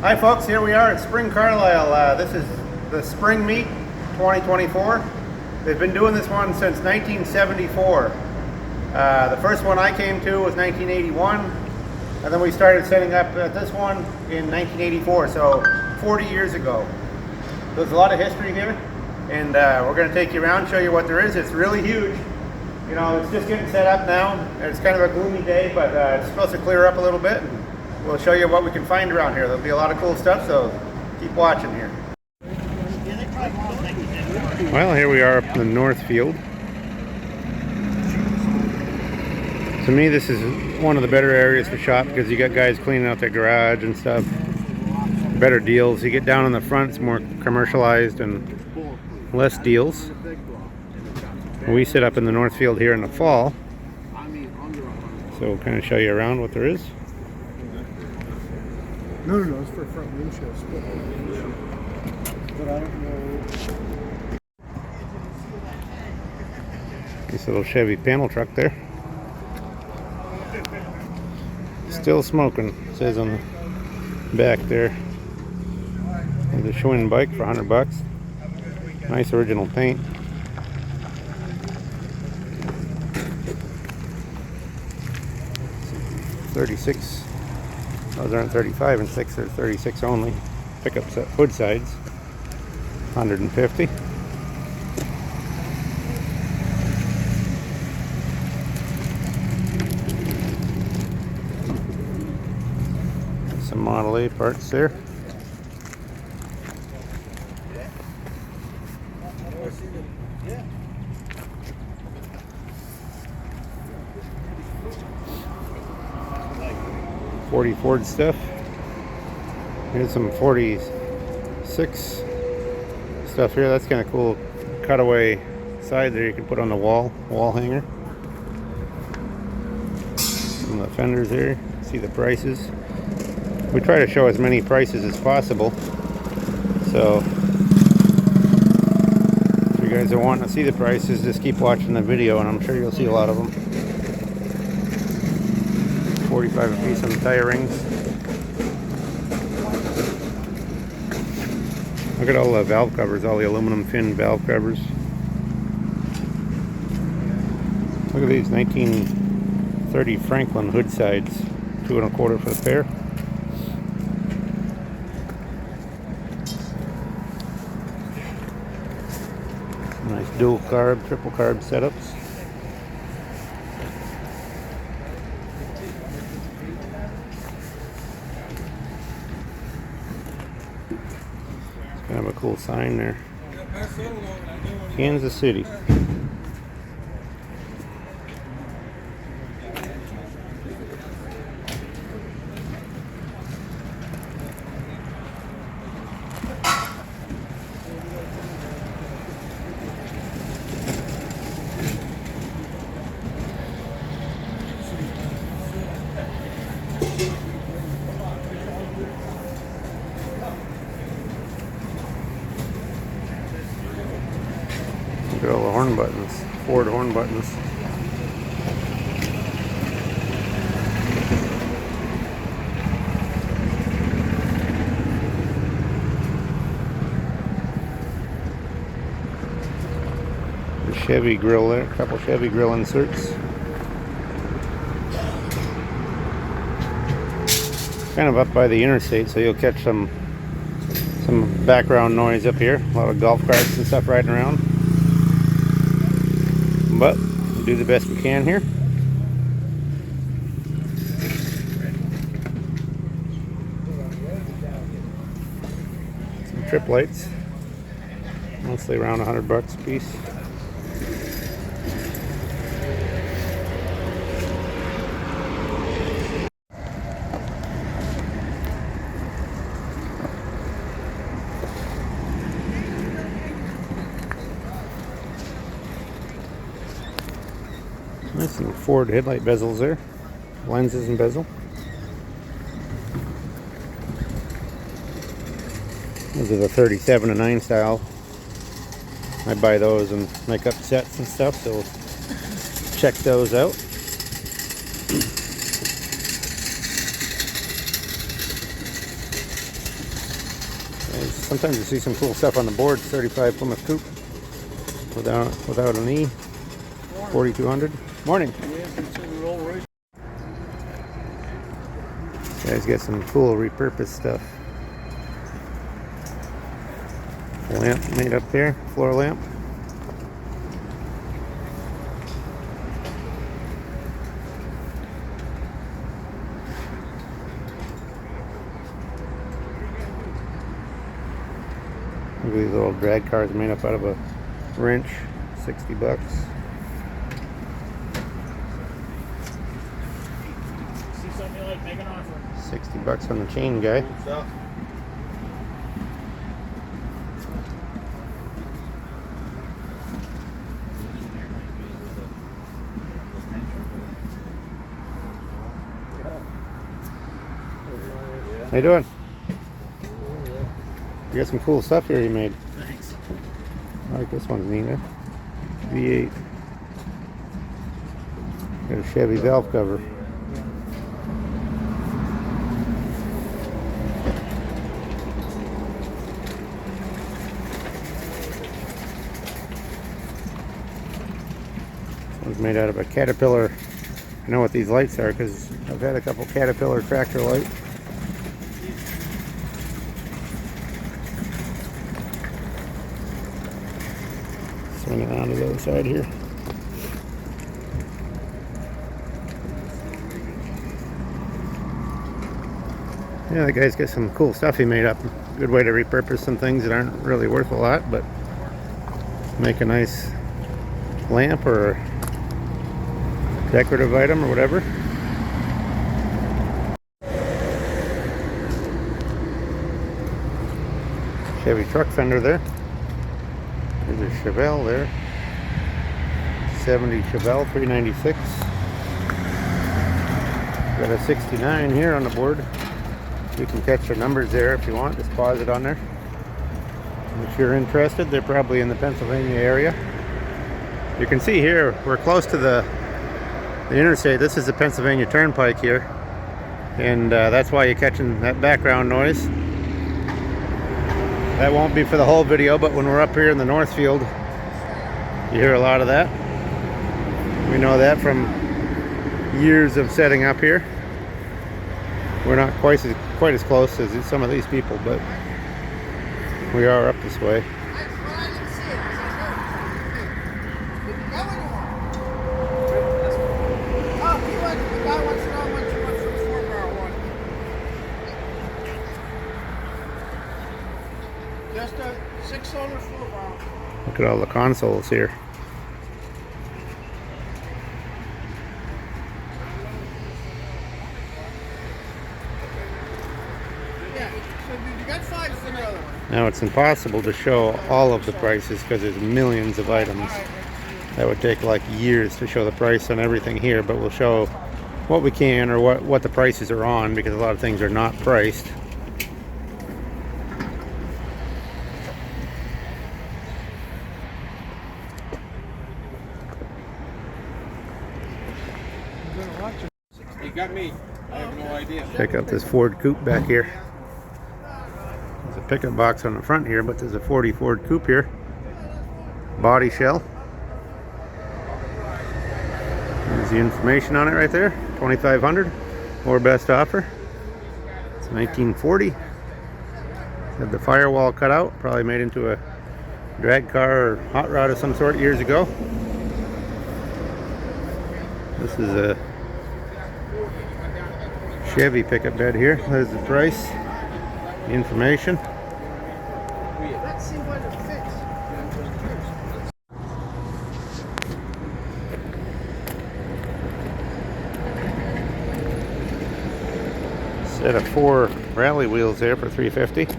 Hi folks, here we are at Spring Carlisle. This is the Spring Meet 2024. They've been doing this one since 1974. The first one I came to was 1981, and then we started setting up at this one in 1984, so 40 years ago. There's a lot of history here, and we're going to take you around, show you what there is. It's really huge. You know, it's just getting set up now. It's kind of a gloomy day, but it's supposed to clear up a little bit. We'll show you what we can find around here. There'll be a lot of cool stuff, so keep watching here. Well, here we are up in the North Field. To me, this is one of the better areas to shop because you got guys cleaning out their garage and stuff. Better deals. You get down in the front, it's more commercialized and less deals. We sit up in the North Field here in the fall, so we'll kind of show you around what there is. No, it's for front windshield split. But I don't know. This little Chevy panel truck there. Still smoking, it says on the back there. There's a Schwinn bike for $100. Nice original paint. $36. Those aren't 35 and 6, they're 36 only. Pickup hood sides, $150. Some Model A parts there. '40 Ford stuff. Here's some 46 stuff here. That's kind of cool. Cutaway side there you can put on the wall hanger. Some of the fenders here. See the prices. We try to show as many prices as possible. So if you guys are wanting to see the prices, just keep watching the video and I'm sure you'll see a lot of them. 45 a piece on the tire rings. Look at all the valve covers, all the aluminum fin valve covers. Look at these 1930 Franklin hood sides, $2 1/4 for the pair. Nice dual carb, triple carb setups. Kind of a cool sign there. Kansas City. Look at all the horn buttons, Ford horn buttons. The Chevy grill there, a couple Chevy grill inserts. Kind of up by the interstate, so you'll catch some background noise up here. A lot of golf carts and stuff riding around. But we'll do the best we can here. Some trip lights, mostly around $100 a piece. Nice some Ford headlight bezels there, lenses and bezel. Those are the 37 and 9 style. I buy those and make up sets and stuff, so check those out. Sometimes you see some cool stuff on the board. 35 Plymouth Coupe without an E. 4200. Morning. Guys got some cool repurposed stuff. Lamp made up there, floor lamp. Look at these little drag cars made up out of a wrench. 60 bucks. See something you like, make an offer. 60 bucks on the chain guy. How you doing? You got some cool stuff here you made. Thanks. I like this one's neat, eh? V8. Got a Chevy valve cover. This one's made out of a Caterpillar. I know what these lights are because I've had a couple Caterpillar tractor lights. Swing it on to the other side here. Yeah, the guy's got some cool stuff he made up. Good way to repurpose some things that aren't really worth a lot, but make a nice lamp or a decorative item or whatever. Chevy truck fender there. There's a Chevelle there. 70 Chevelle, 396. Got a 69 here on the board. You can catch the numbers there if you want. Just pause it on there. And if you're interested, they're probably in the Pennsylvania area. You can see here, we're close to the interstate. This is the Pennsylvania Turnpike here. And that's why you're catching that background noise. That won't be for the whole video, but when we're up here in the Northfield, you hear a lot of that. We know that from years of setting up here. We're not quite as close as some of these people, but we are up this way. Just a 6-cylinder 4-valve. Look at all the consoles here. Yeah, so you got 5 for the other one. Now it's impossible to show all of the prices because there's millions of items. That would take like years to show the price on everything here, but we'll show what we can or what the prices are on, because a lot of things are not priced. You got me. I have no idea. Check out this Ford Coupe back here. There's a pickup box on the front here, but there's a 40 Ford Coupe here. Body shell. There's the information on it right there. 2,500 or best offer. It's 1940. Had the firewall cut out, probably made into a drag car or hot rod of some sort years ago. This is a Chevy pickup bed here. There's the price, the information. Let's see what it fits. Set of 4 rally wheels there for $350.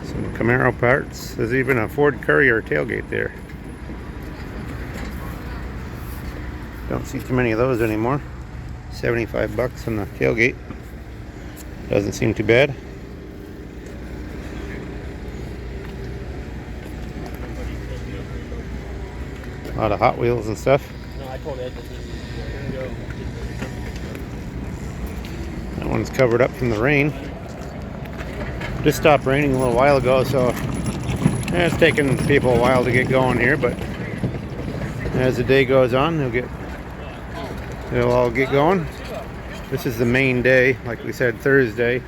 Some Camaro parts. There's even a Ford Courier tailgate there. Don't see too many of those anymore. 75 bucks on the tailgate. Doesn't seem too bad. A lot of Hot Wheels and stuff. No, I told Ed that this is go. That one's covered up from the rain. Just stopped raining a little while ago, so it's taking people a while to get going here, but as the day goes on, they'll all get going. This is the main day, like we said, Thursday.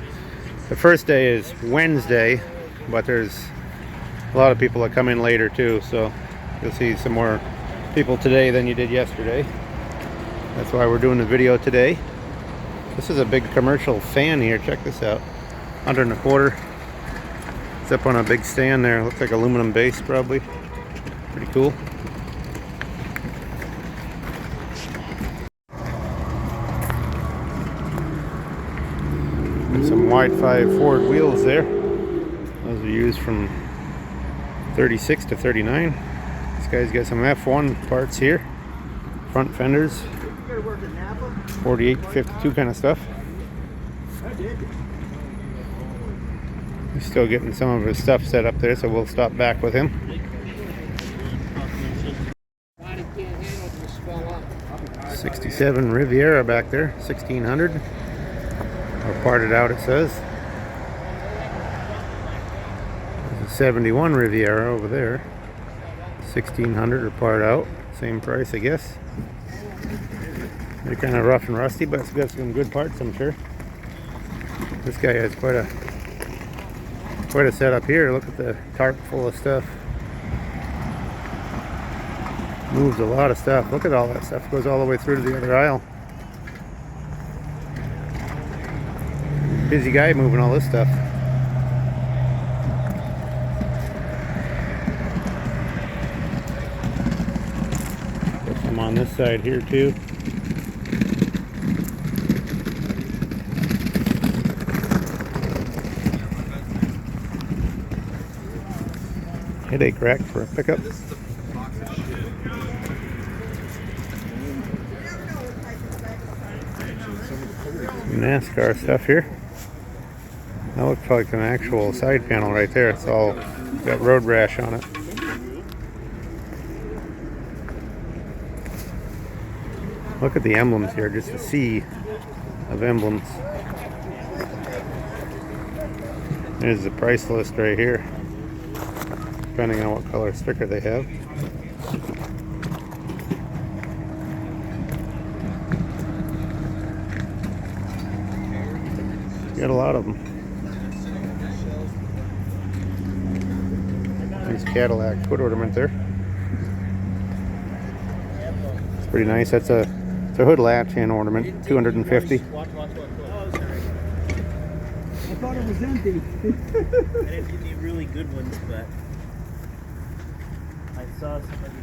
The first day is Wednesday, but there's a lot of people that come in later too, so you'll see some more people today than you did yesterday. That's why we're doing the video today. This is a big commercial fan here. Check this out. 125. It's up on a big stand there. Looks like aluminum base probably. Pretty cool. And some wide 5 Ford wheels there. Those are used from 36 to 39. This guy's got some F1 parts here. Front fenders. 48 to 52 kind of stuff. He's still getting some of his stuff set up there, so we'll stop back with him. 67 Riviera back there, 1600. Or parted out, it says. There's a 71 Riviera over there, 1600 or part out. Same price, I guess. They're kind of rough and rusty, but it's got some good parts, I'm sure. This guy has quite a setup here. Look at the tarp full of stuff. Moves a lot of stuff. Look at all that stuff. Goes all the way through to the other aisle. Busy guy moving all this stuff. Got some on this side here too. Headache rack for a pickup. NASCAR stuff here. That looks like an actual side panel right there. It's all got road rash on it. Look at the emblems here, just a sea of emblems. There's the price list right here, depending on what color sticker they have. Got a lot of them. Nice Cadillac foot ornament there. It's pretty nice. It's a hood latch and ornament, 250. I thought it was empty. I didn't get any really good ones, but I saw some of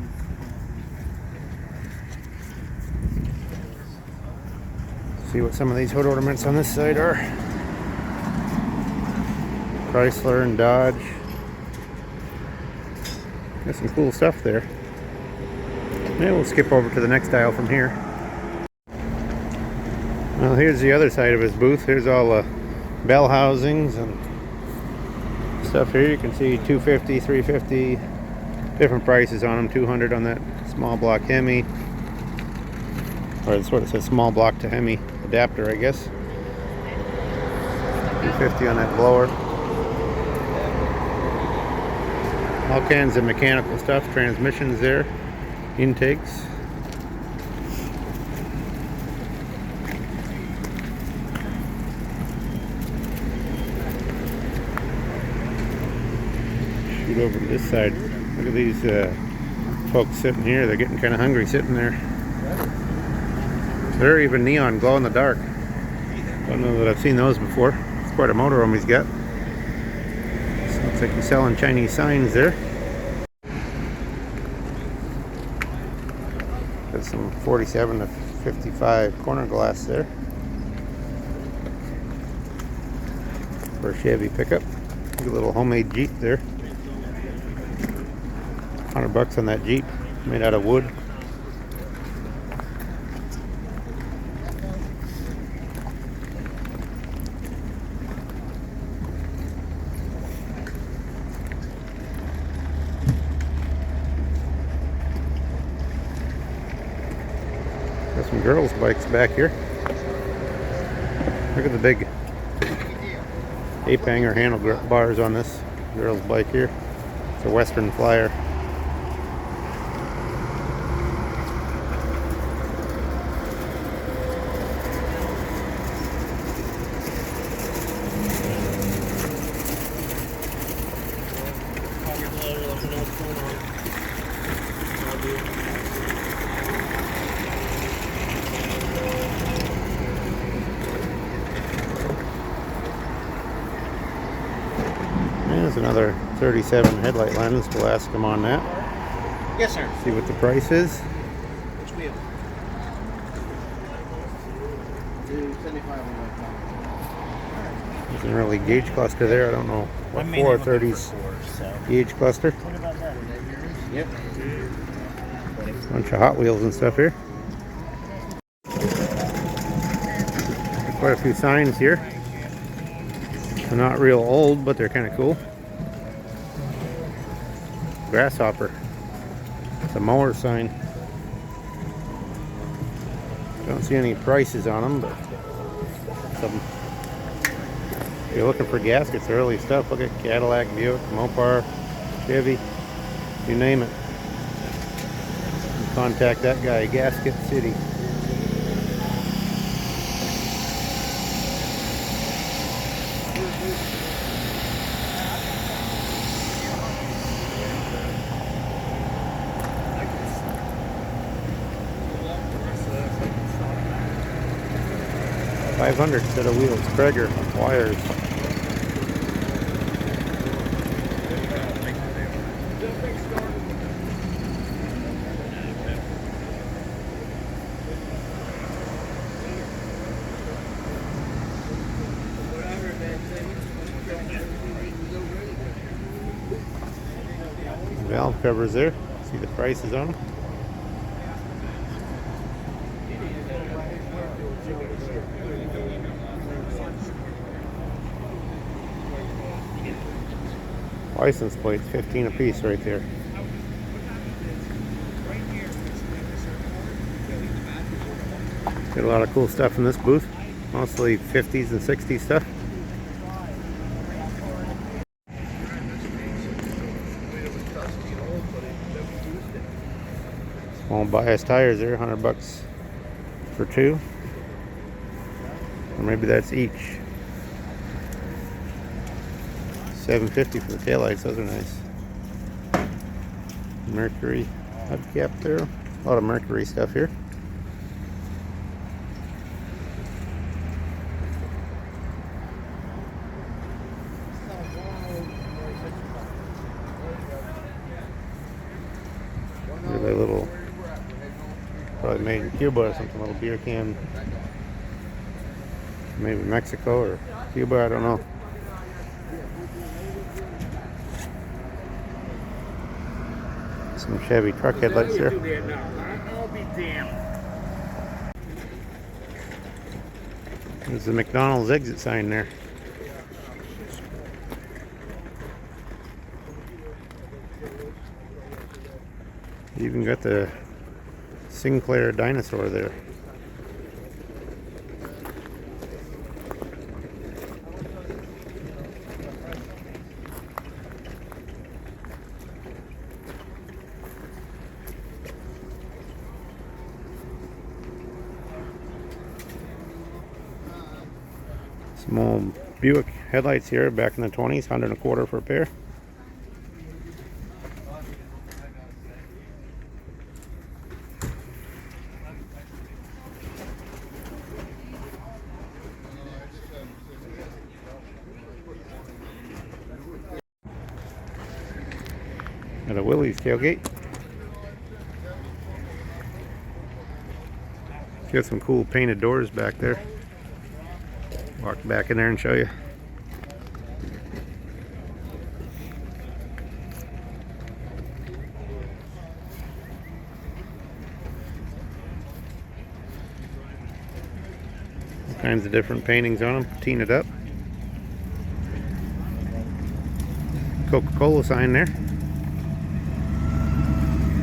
these. See what some of these hood ornaments on this side are. Chrysler and Dodge. Got some cool stuff there. Yeah, we'll skip over to the next aisle from here. Well, here's the other side of his booth. Here's all the bell housings and stuff here. You can see 250, 350, different prices on them. 200 on that small block Hemi, or that's what it says, small block to Hemi adapter, I guess. 250 on that blower. All kinds of mechanical stuff, transmissions there, intakes. Shoot over to this side. Look at these folks sitting here. They're getting kind of hungry sitting there. They're even neon glow in the dark. Don't know that I've seen those before. It's quite a motorhome he's got. Looks like he's selling Chinese signs there. Got some 47 to 55 corner glass there for a Chevy pickup. Look at a little homemade Jeep there. $100 on that Jeep, made out of wood. Got some girls' bikes back here. Look at the big ape hanger handlebars on this girl's bike here. It's a Western Flyer. There's another 37 headlight lens. We'll ask them on that. Yes, sir. See what the price is. Which wheel? 275. There's an early gauge cluster there. I don't know what 430's gauge cluster. What about that? Is that yours? Yep. Bunch of Hot Wheels and stuff here. Quite a few signs here. They're not real old, but they're kind of cool. Grasshopper. It's a mower sign. Don't see any prices on them, but some. If you're looking for gaskets, early stuff, look at Cadillac, Buick, Mopar, Chevy, you name it. You contact that guy, Gasket City. $500 set of wheels, Traeger wires. Valve covers there. See the prices on them. License plates, 15 a piece right there. Got a lot of cool stuff in this booth. Mostly 50s and 60s stuff. Small bias tires there, $100 for two. Or maybe that's each. $750 for the taillights, those are nice. Mercury hubcap there. A lot of Mercury stuff here. Really little, probably made in Cuba or something, little beer can. Maybe Mexico or Cuba, I don't know. Some Chevy truck headlights here. I'll be damned. There's the McDonald's exit sign there. You even got the Sinclair dinosaur there. Some old Buick headlights here back in the 20s, $125 for a pair. Got a Willys tailgate. Got some cool painted doors back there. Walk back in there and show you. All kinds of different paintings on them, patina'd up. Coca-Cola sign there.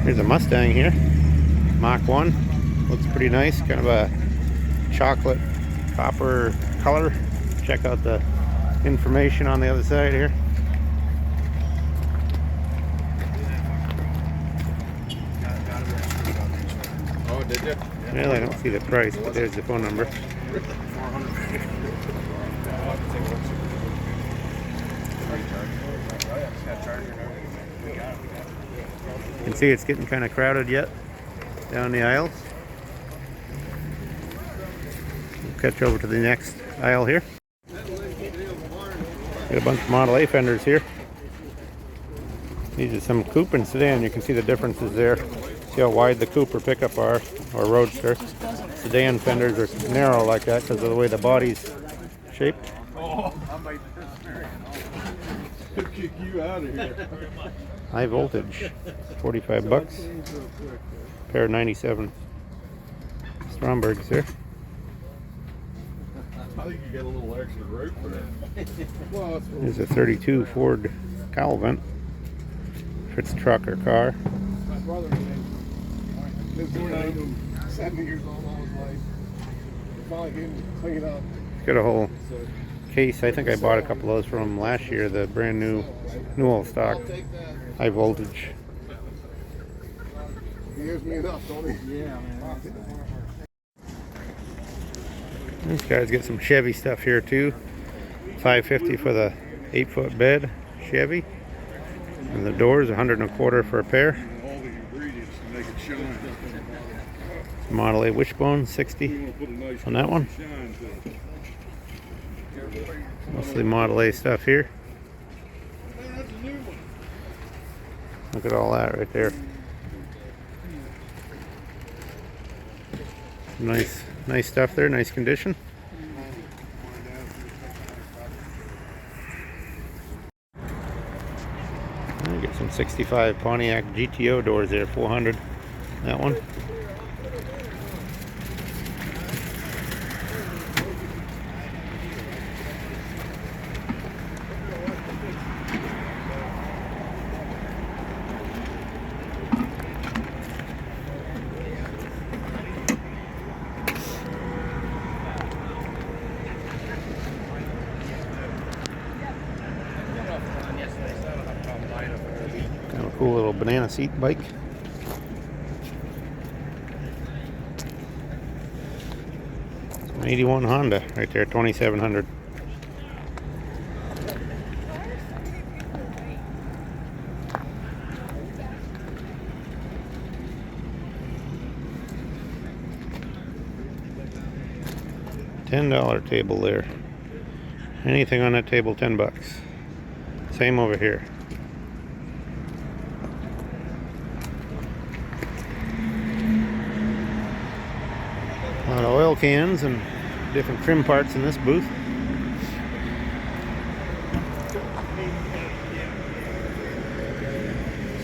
There's a Mustang here, Mach 1. Looks pretty nice, kind of a chocolate copper color. Check out the information on the other side here. Oh, did you? Well, I don't see the price, but there's the phone number. You can see it's getting kind of crowded yet down the aisles. We'll catch over to the next aisle here. Got a bunch of Model A fenders here. These are some coupe and sedan. You can see the differences there. See how wide the coupe or pickup are, or roadster. Sedan fenders are narrow like that because of the way the body's shaped. Oh, I might kick you out of here. High voltage, 45 bucks. Pair of 97 Strombergs there. I think you get a little extra rope for that. Well, There's a 32 Ford cowl vent. If it's a truck or car. My brother his boy died when 70 years old all his life. Finally getting him cleaned up. Got a whole case. I think I bought a couple of those from him last year. The brand new old stock. High voltage. He hears me enough, don't he? Yeah, man. These guys get some Chevy stuff here too. $5.50 for the 8-foot bed Chevy. And the doors, $125 for a pair. all the ingredients to make it shine. Model A wishbone, $60 Put a nice on that one. shine to it. Mostly Model A stuff here. That's a new one. Look at all that right there. Nice stuff there, nice condition. I get some 65 Pontiac GTO doors there, $400. That one. Kind of a cool little banana seat bike. It's an 81 Honda right there, $2,700. $10 table there. Anything on that table, 10 bucks. Same over here. A lot of oil cans and different trim parts in this booth.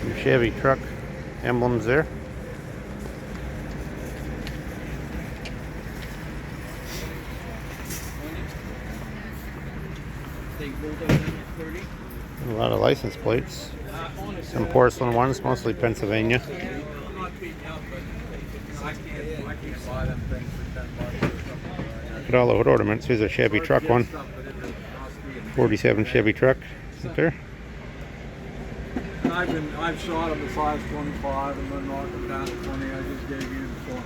Some Chevy truck emblems there. A lot of license plates. Some porcelain ones, mostly Pennsylvania. Look at all the hood ornaments. Here's a Chevy truck one. 47 Chevy truck up there. I've shot him as high as 25 and then knocked him down to 20. I just gave you the phone.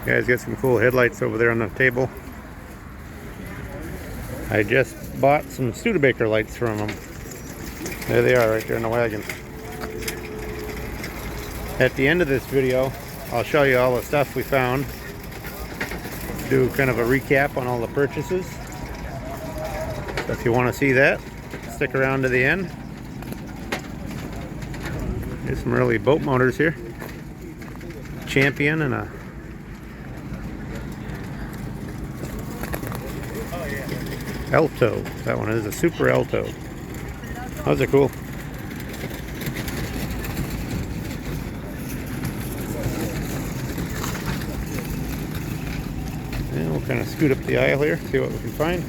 Guys got some cool headlights over there on the table. I just bought some Studebaker lights from them. There they are right there in the wagon. At the end of this video, I'll show you all the stuff we found. Do kind of a recap on all the purchases. So if you want to see that, stick around to the end. There's some early boat motors here. Champion and a Alto. That one is a Super Alto. Those are cool. And we'll kind of scoot up the aisle here, see what we can find.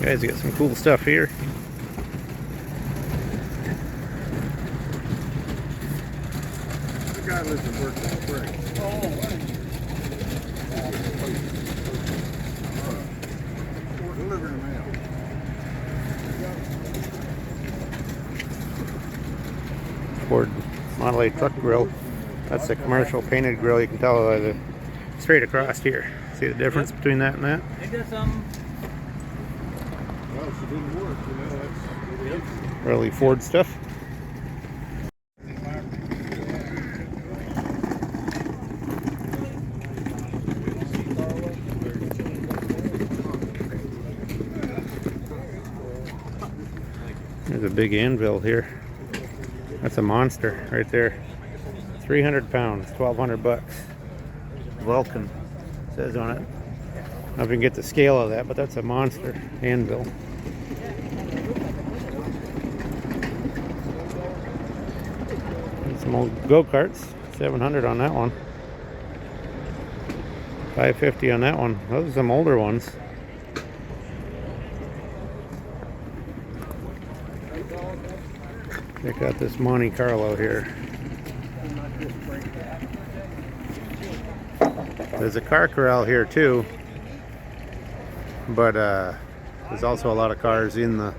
Guys, got some cool stuff here. The guy lives and works in Spring. We're delivering them out. Ford Model A truck grill. That's the commercial painted grill. You can tell by the straight across here. See the difference between that and that? Ain't that something? Well, if it didn't work, you know, that's... Early Ford stuff. There's a big anvil here. That's a monster right there. 300 pounds, 1,200 bucks. Vulcan says on it. I don't know if you can get the scale of that, but that's a monster anvil. And some old go-karts, 700 on that one. 550 on that one. Those are some older ones. Check out this Monte Carlo here. There's a car corral here too, but there's also a lot of cars in the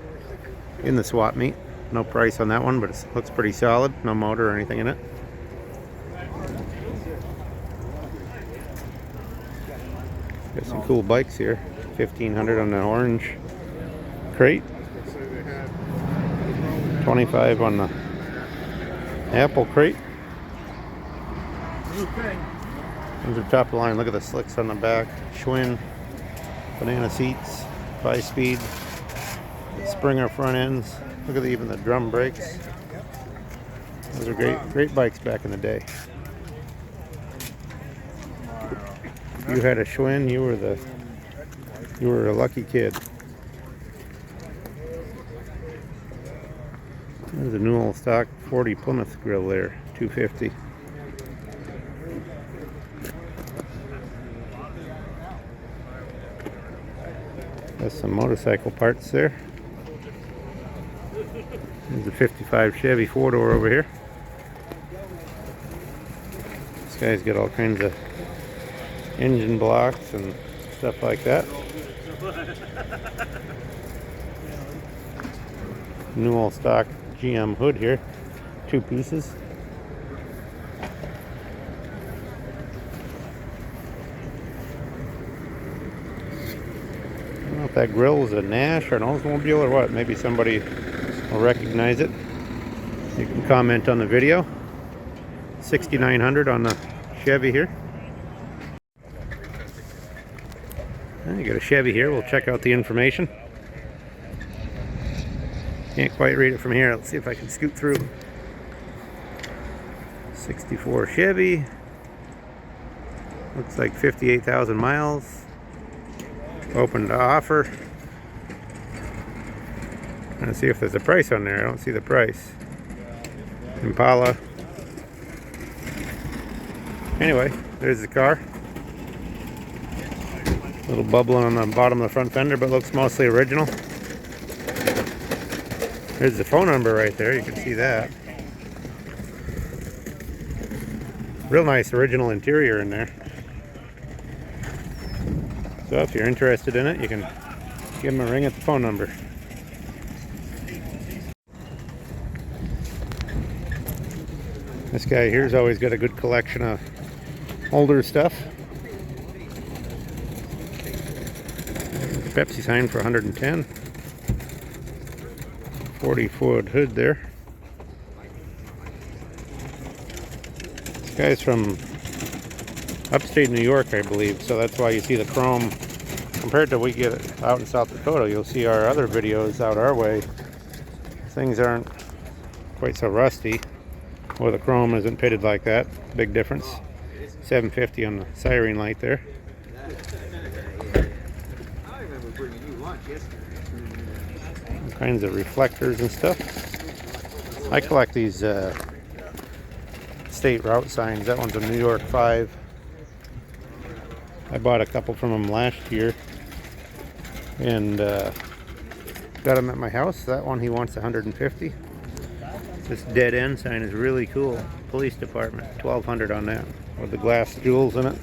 swap meet. No price on that one, but it looks pretty solid. No motor or anything in it. Got some cool bikes here. 1,500 on the orange crate. 25 on the apple crate. Those are top of the line. Look at the slicks on the back. Schwinn, banana seats, 5-speed, Springer front ends. Look at even the drum brakes. Those are great bikes back in the day. If you had a Schwinn, you were a lucky kid. There's a new old stock 40 Plymouth grill there, 250. There's some motorcycle parts there. There's a 55 Chevy 4-door over here. This guy's got all kinds of engine blocks and stuff like that. New old stock GM hood here, 2 pieces. I don't know if that grill is a Nash or an Oldsmobile or what. Maybe somebody will recognize it. You can comment on the video. 6,900 on the Chevy here. You got a Chevy here. We'll check out the information. Can't quite read it from here. Let's see if I can scoot through. 64 Chevy. Looks like 58,000 miles. Open to offer. Let's see if there's a price on there. I don't see the price. Impala. Anyway, there's the car. Little bubbling on the bottom of the front fender, but looks mostly original. There's the phone number right there. You can see that. Real nice original interior in there. So if you're interested in it, you can give them a ring at the phone number. This guy here's always got a good collection of older stuff. Pepsi sign for 110. 40-foot hood there. This guy's from upstate New York, I believe, so that's why you see the chrome. Compared to we get it out in South Dakota, you'll see our other videos out our way. Things aren't quite so rusty, or the chrome isn't pitted like that. Big difference. 750 on the siren light there. All kinds of reflectors and stuff. I collect these state route signs. That one's a New York 5. I bought a couple from them last year, and Got him at my house. That one he wants 150. This dead end sign is really cool. Police department, 1200 on that, with the glass jewels in it.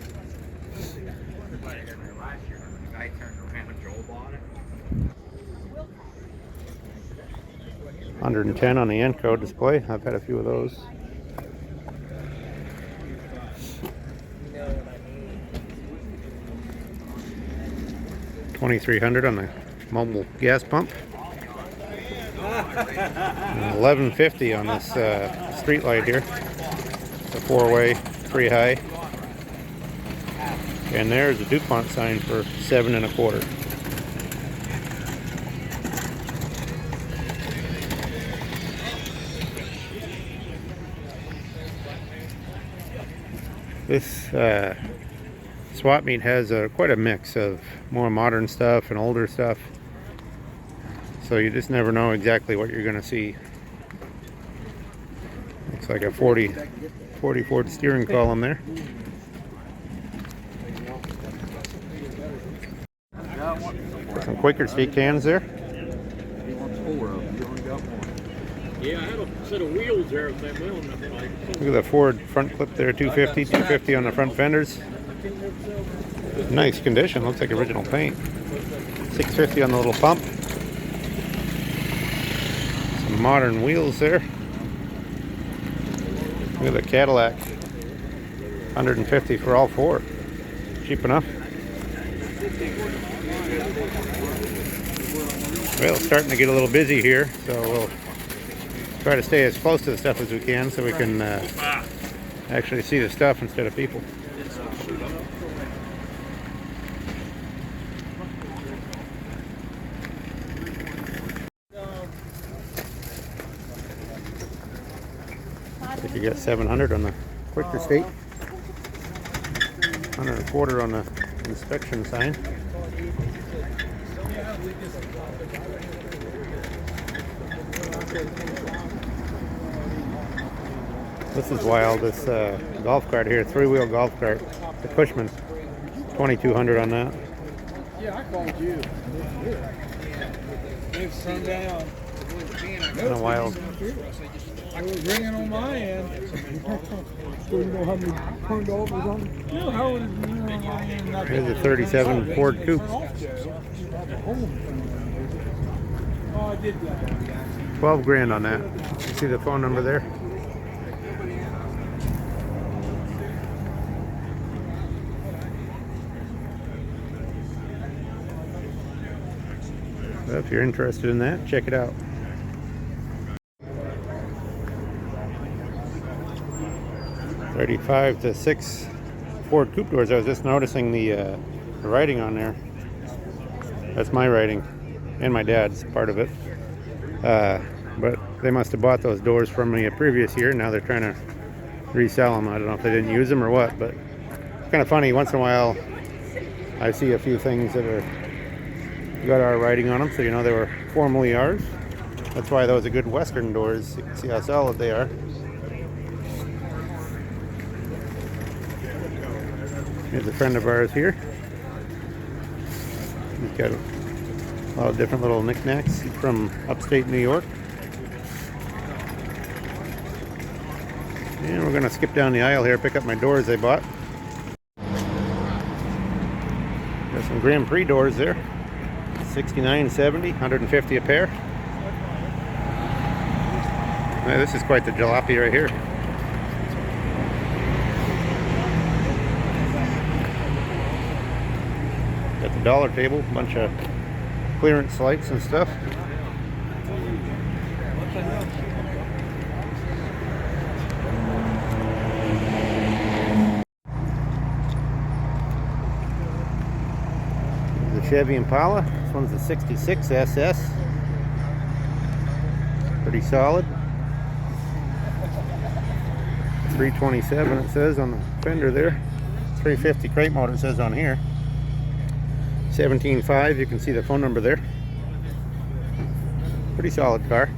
$110 on the Encode display. I've had a few of those. $2,300 on the mobile gas pump. And $11.50 on this street light here. It's a 4-way, 3 high. And there's a DuPont sign for $7 1/4. This swap meet has quite a mix of more modern stuff and older stuff. So you just never know exactly what you're going to see. Looks like a 40 Ford steering column there. Some Quaker State cans there. He wants 4 of them. You only got 1. Yeah, I have a set of wheels there if they will. Look at the Ford front clip there, 250, 250 on the front fenders. Nice condition, looks like original paint. 650 on the little pump. Some modern wheels there. Look at the Cadillac. 150 for all 4. Cheap enough. Well, it's starting to get a little busy here, so we'll try to stay as close to the stuff as we can so we can actually see the stuff instead of people. I think you got 700 on the Quaker State. 100 1/4 on the inspection sign. This is wild, this golf cart here, 3-wheel golf cart, the Cushman, 2,200 on that. Yeah, I called you. It's turned down. Kind of wild. I was ringing on my end. So you know how many turned off or something? No, how was it ringing on my end? Here's a 37 Ford Coupe. Oh, I did that. 12 grand on that. You see the phone number there? Well, if you're interested in that, check it out. $35 to $6 Ford Coupe doors. I was just noticing the writing on there. That's my writing, and my dad's part of it. But they must have bought those doors from me a previous year. Now they're trying to resell them. I don't know if they didn't use them or what, but it's kind of funny. Once in a while, I see a few things that are got our writing on them, so you know they were formerly ours. That's why those are good Western doors. You can see how solid they are. Here's a friend of ours here. He's got a lot of different little knickknacks. He's from upstate New York. And we're gonna skip down the aisle here, pick up my doors I bought. Got some Grand Prix doors there. $69.70, $150 a pair. Now, this is quite the jalopy right here. Got the dollar table, a bunch of clearance lights and stuff. The Chevy Impala. This one's the 66 SS. Pretty solid. 327 it says on the fender there. 350 crate motor it says on here. 17.5, you can see the phone number there. Pretty solid car.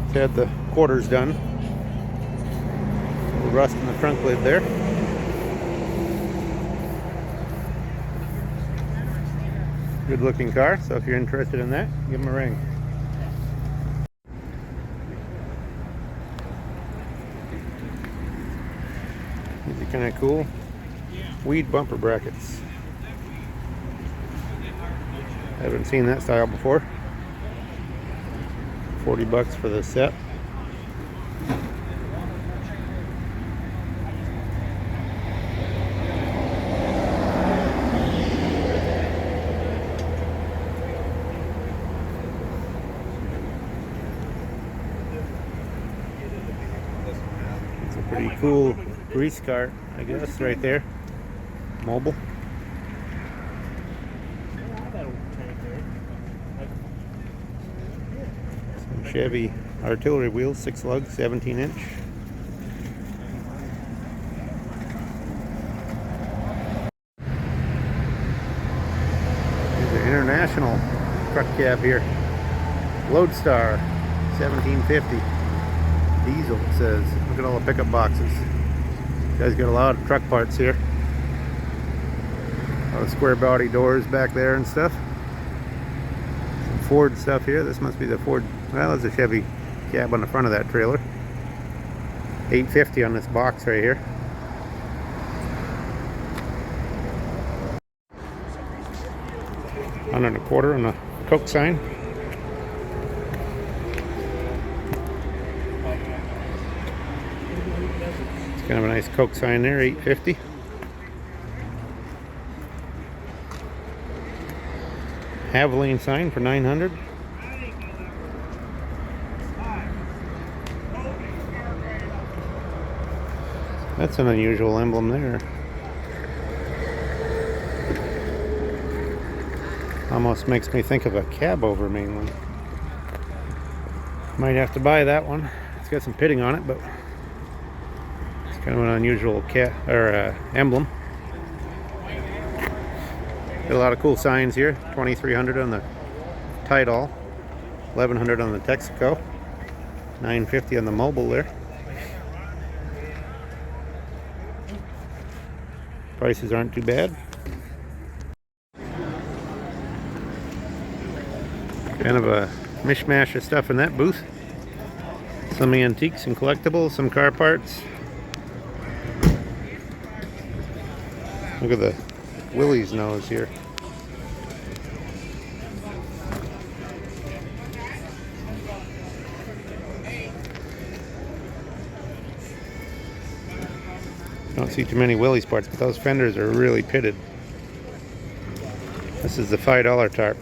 It's had the quarters done. A little rust in the trunk lid there. Good looking car, so if you're interested in that, give them a ring. These are kind of cool. Weed bumper brackets. Haven't seen that style before. $40 for the set. It's a pretty cool grease cart, I guess, right there. Mobile. Some Chevy artillery wheels, 6 lug, 17-inch. There's an international truck cab here. Lodestar, 1750. Diesel, it says. Look at all the pickup boxes. You guys got a lot of truck parts here. A lot of square body doors back there and stuff. Some Ford stuff here. This must be the Ford. Well, there's a Chevy cab on the front of that trailer. $850 on this box right here. $1.25 on the Coke sign. It's kind of a nice Coke sign there, $850. Haviland sign for $900. That's an unusual emblem there. Almost makes me think of a cab over mainly. Might have to buy that one. It's got some pitting on it, but it's kind of an unusual emblem. Got a lot of cool signs here. $2,300 on the Tidal, $1,100 on the Texaco, $950 on the Mobile there. Prices aren't too bad. Kind of a mishmash of stuff in that booth. Some antiques and collectibles, some car parts. Look at the Willie's nose here. Don't see too many Willie's parts, but those fenders are really pitted. This is the $5 tarp.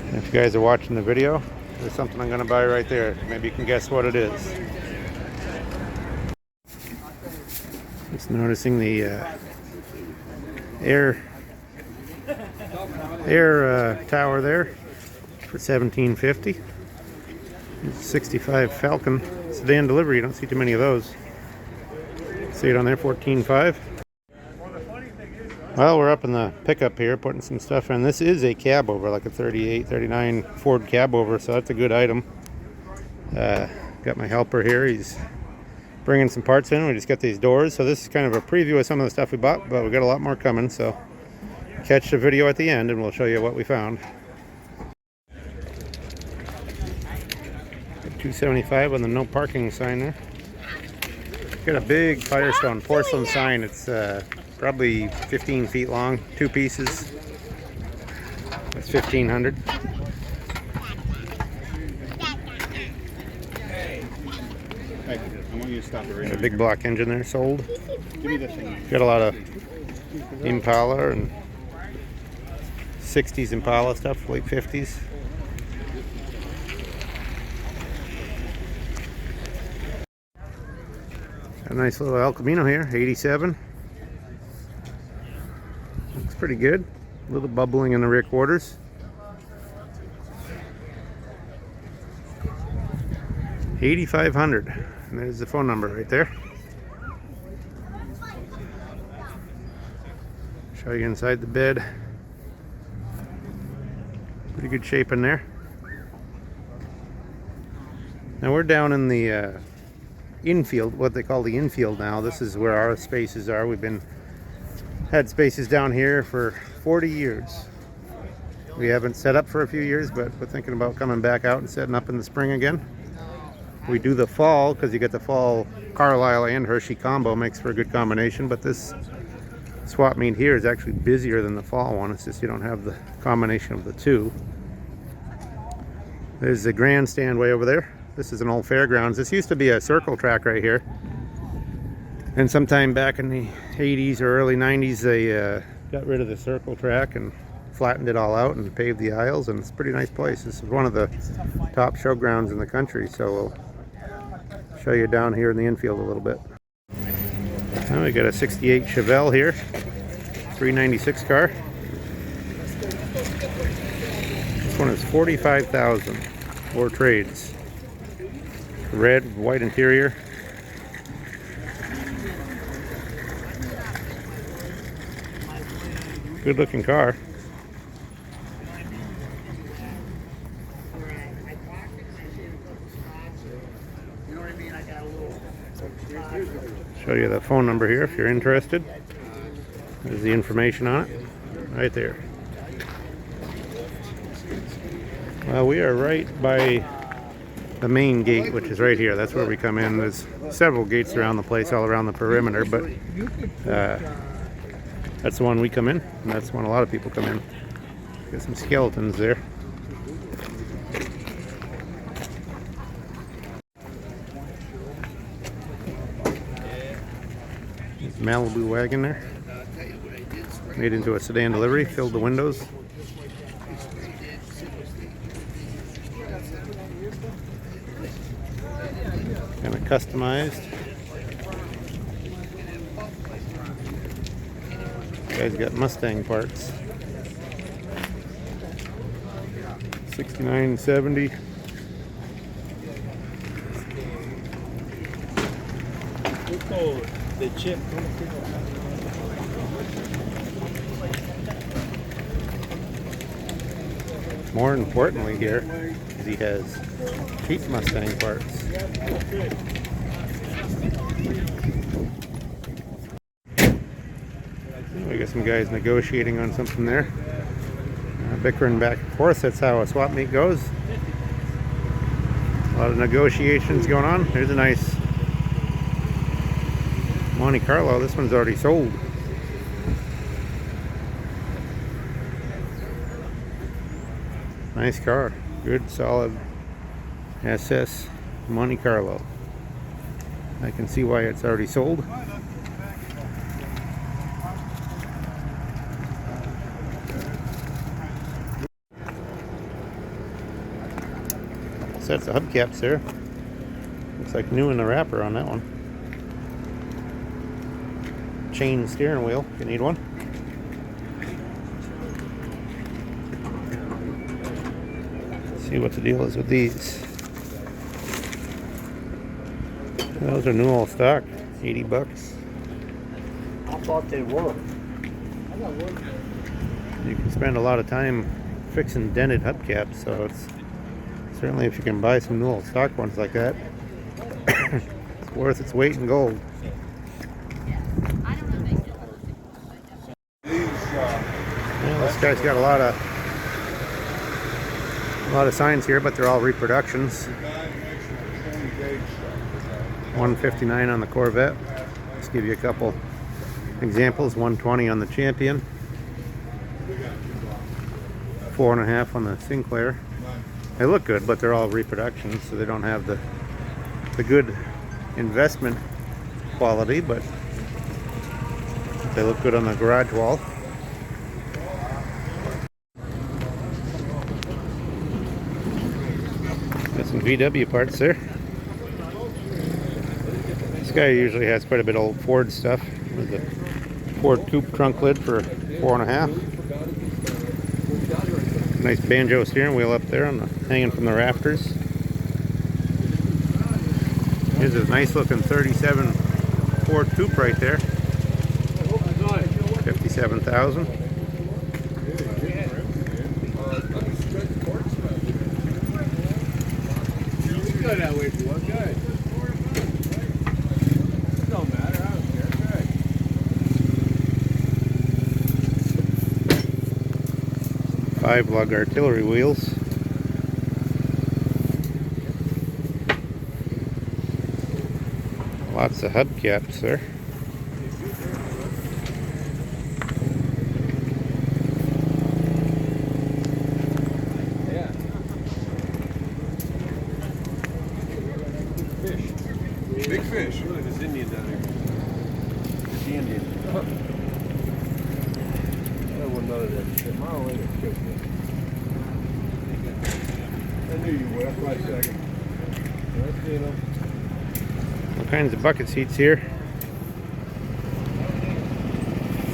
And if you guys are watching the video, there's something I'm going to buy right there. Maybe you can guess what it is. Just noticing the air tower there for $1750. 65 Falcon sedan delivery. You don't see too many of those. See it on there, $14,500. Well, we're up in the pickup here, putting some stuff in. This is a cab over, like a 38, 39 Ford cab over, so that's a good item. Got my helper here. He's bringing some parts in. We just got these doors, so this is kind of a preview of some of the stuff we bought, but we got a lot more coming, so catch the video at the end and we'll show you what we found. $275 on the no parking sign there. Got a big Firestone porcelain sign. It's probably 15 feet long, 2 pieces. It's $1,500. I want you to stop it right Got a big block engine there, sold. Give me the thing. Got a lot of Impala and 60s Impala stuff, late 50s. Got a nice little El Camino here, 87. Looks pretty good. A little bubbling in the rear quarters. $8,500. And there's the phone number right there. Show you inside the bed. Pretty good shape in there. Now we're down in the infield, what they call the infield now. This is where our spaces are. We've had spaces down here for 40 years. We haven't set up for a few years, but we're thinking about coming back out and setting up in the spring again. We do the fall because you get the fall Carlisle and Hershey combo, makes for a good combination, but this swap meet here is actually busier than the fall one. It's just you don't have the combination of the two. There's the grandstand way over there. This is an old fairgrounds. This used to be a circle track right here, and sometime back in the 80s or early 90s they got rid of the circle track and flattened it all out and paved the aisles, and it's a pretty nice place. This is one of the top showgrounds in the country, so we'll show you down here in the infield a little bit. Now we got a 68 Chevelle here, 396 car. This one is $45,000, 4 trades. Red, white interior. Good looking car. Show you the phone number here if you're interested. There's the information on it right there. Well, we are right by the main gate, which is right here. That's where we come in. There's several gates around the place, all around the perimeter, but that's the one we come in, and that's the one a lot of people come in. Got some skeletons there. Malibu wagon there, made into a sedan delivery, filled the windows. Kind of customized. Guy's got Mustang parts. 6970. The chip. More importantly here, he has cheap Mustang parts. We got some guys negotiating on something there. Bickering back and forth. That's how a swap meet goes. A lot of negotiations going on. There's a nice Monte Carlo. This one's already sold. Nice car. Good, solid SS Monte Carlo. I can see why it's already sold. Sets of hubcaps there. Looks like new in the wrapper on that one. Chain steering wheel, if you need one. Let's see what the deal is with these. Those are new all stock, 80 bucks. I thought they were. You can spend a lot of time fixing dented hubcaps, so it's certainly, if you can buy some new old stock ones like that, it's worth its weight in gold. Yeah, this guy's got a lot of signs here, but they're all reproductions. 159 on the Corvette. Let's give you a couple examples. 120 on the Champion. 4.5 on the Sinclair. They look good, but they're all reproductions, so they don't have the good investment quality, but they look good on the garage wall. Got some VW parts there. This guy usually has quite a bit of old Ford stuff. There's a Ford coupe trunk lid for 4.5. Nice banjo steering wheel up there on the, hanging from the rafters. Here's a nice looking 37 Ford coupe right there. 57,000. Go that way if you want, good. It don't matter, I don't care, good. 5-lug artillery wheels. Lots of hubcaps there. Yeah. Fish. Big fish. Look, there's Indian down here. There's the Indian. I don't want none of that shit. Mile away, it's good. I knew you would after a second. That's, you know. All kinds of bucket seats here.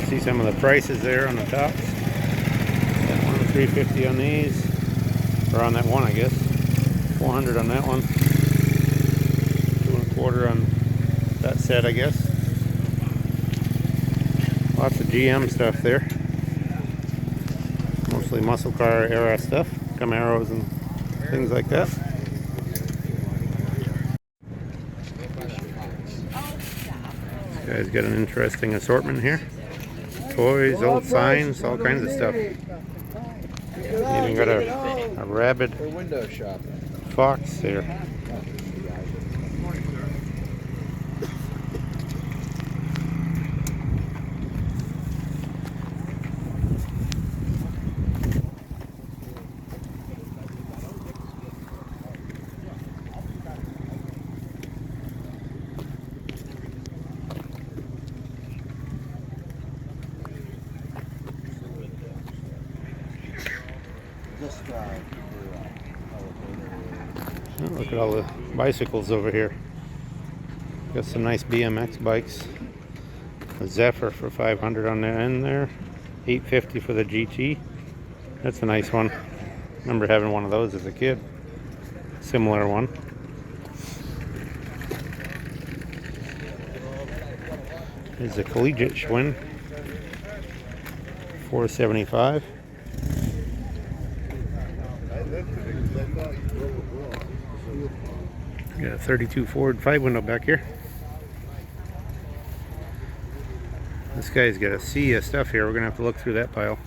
See some of the prices there on the tops. That one, $350 on these, or on that one, I guess. $400 on that one. $2.25 on that set, I guess. Lots of GM stuff there. Mostly muscle car era stuff, Camaros and things like that. This guy's got an interesting assortment here. Toys, old signs, all kinds of stuff. Even got a rabid For window shopping. fox here. Oh, look at all the bicycles over here. Got some nice BMX bikes. A Zephyr for $500 on the end there. $850 for the GT. That's a nice one. Remember having one of those as a kid. Similar one. There's a collegiate Schwinn. $475. Got a 32 Ford 5-window back here. This guy's got a sea of stuff here. We're gonna have to look through that pile.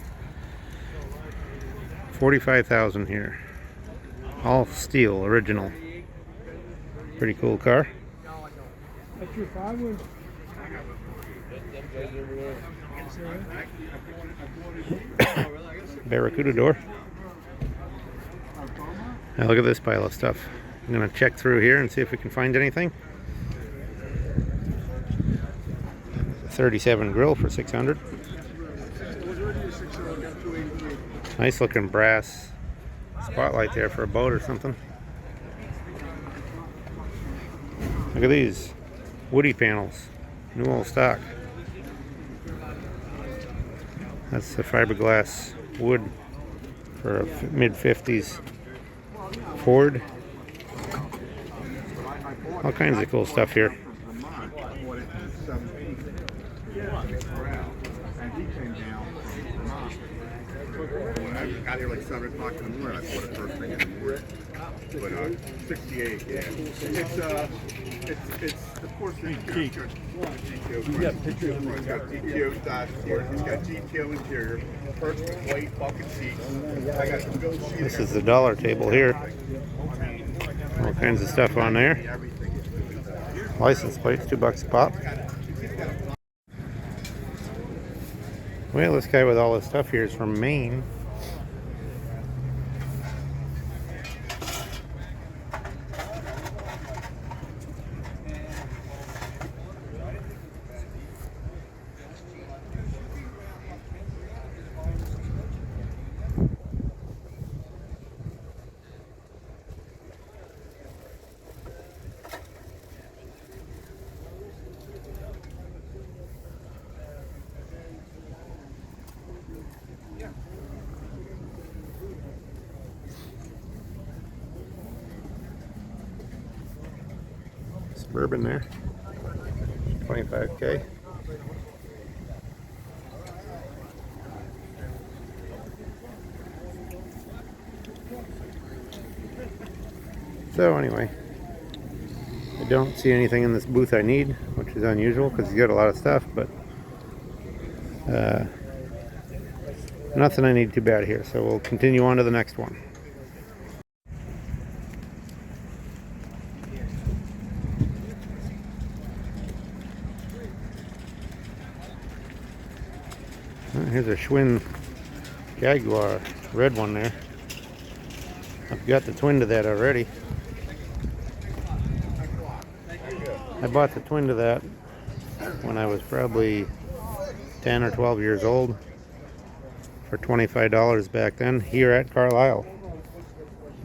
45,000 here. All steel, original. Pretty cool car. That's your 5-wood. Barracuda door. Now look at this pile of stuff. I'm gonna check through here and see if we can find anything. 37 grill for $600. Nice looking brass spotlight there for a boat or something. Look at these woody panels, new old stock. That's the fiberglass wood for a mid-50s Ford. All kinds of cool stuff here. When I got here like 7 o'clock in the morning, I bought it first thing in the morning. But 68, yeah. It's of course it's got pictures. It's got GTO dash here. It's got GTO interior. First plate, bucket seats. I got some gold seats. This is the dollar table here. All kinds of stuff on there. License plates, $2 a pop. Well, this guy with all this stuff here is from Maine. Suburban there, 25K. So anyway, I don't see anything in this booth I need, which is unusual because you got a lot of stuff, but Nothing I need too bad here, so we'll continue on to the next one. Here's a Schwinn Jaguar, red one there. I've got the twin to that already. I bought the twin to that when I was probably 10 or 12 years old for $25 back then here at Carlisle.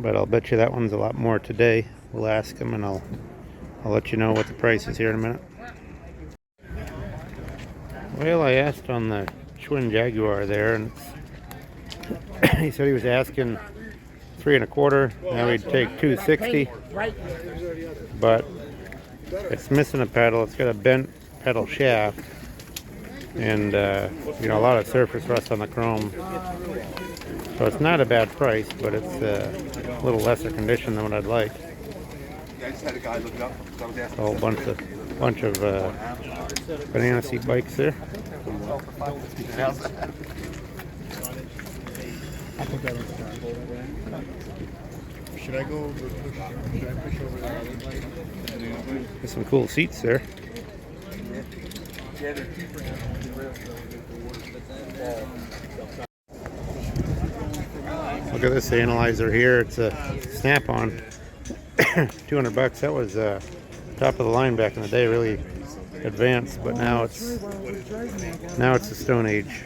But I'll bet you that one's a lot more today. We'll ask them and I'll let you know what the price is here in a minute. Well, I asked on the Schwinn Jaguar there, and he said he was asking 3 1/4. Now he'd take $260, but it's missing a pedal. It's got a bent pedal shaft, and you know, a lot of surface rust on the chrome. So it's not a bad price, but it's a little lesser condition than what I'd like. I just had a guy look it up. So I was asking. A whole bunch of banana seat bikes there. Should I go over? Should I push over that other bike? There's some cool seats there. Look at this analyzer here. It's a snap-on. $200. That was top of the line back in the day. Really advanced, but now it's the Stone Age.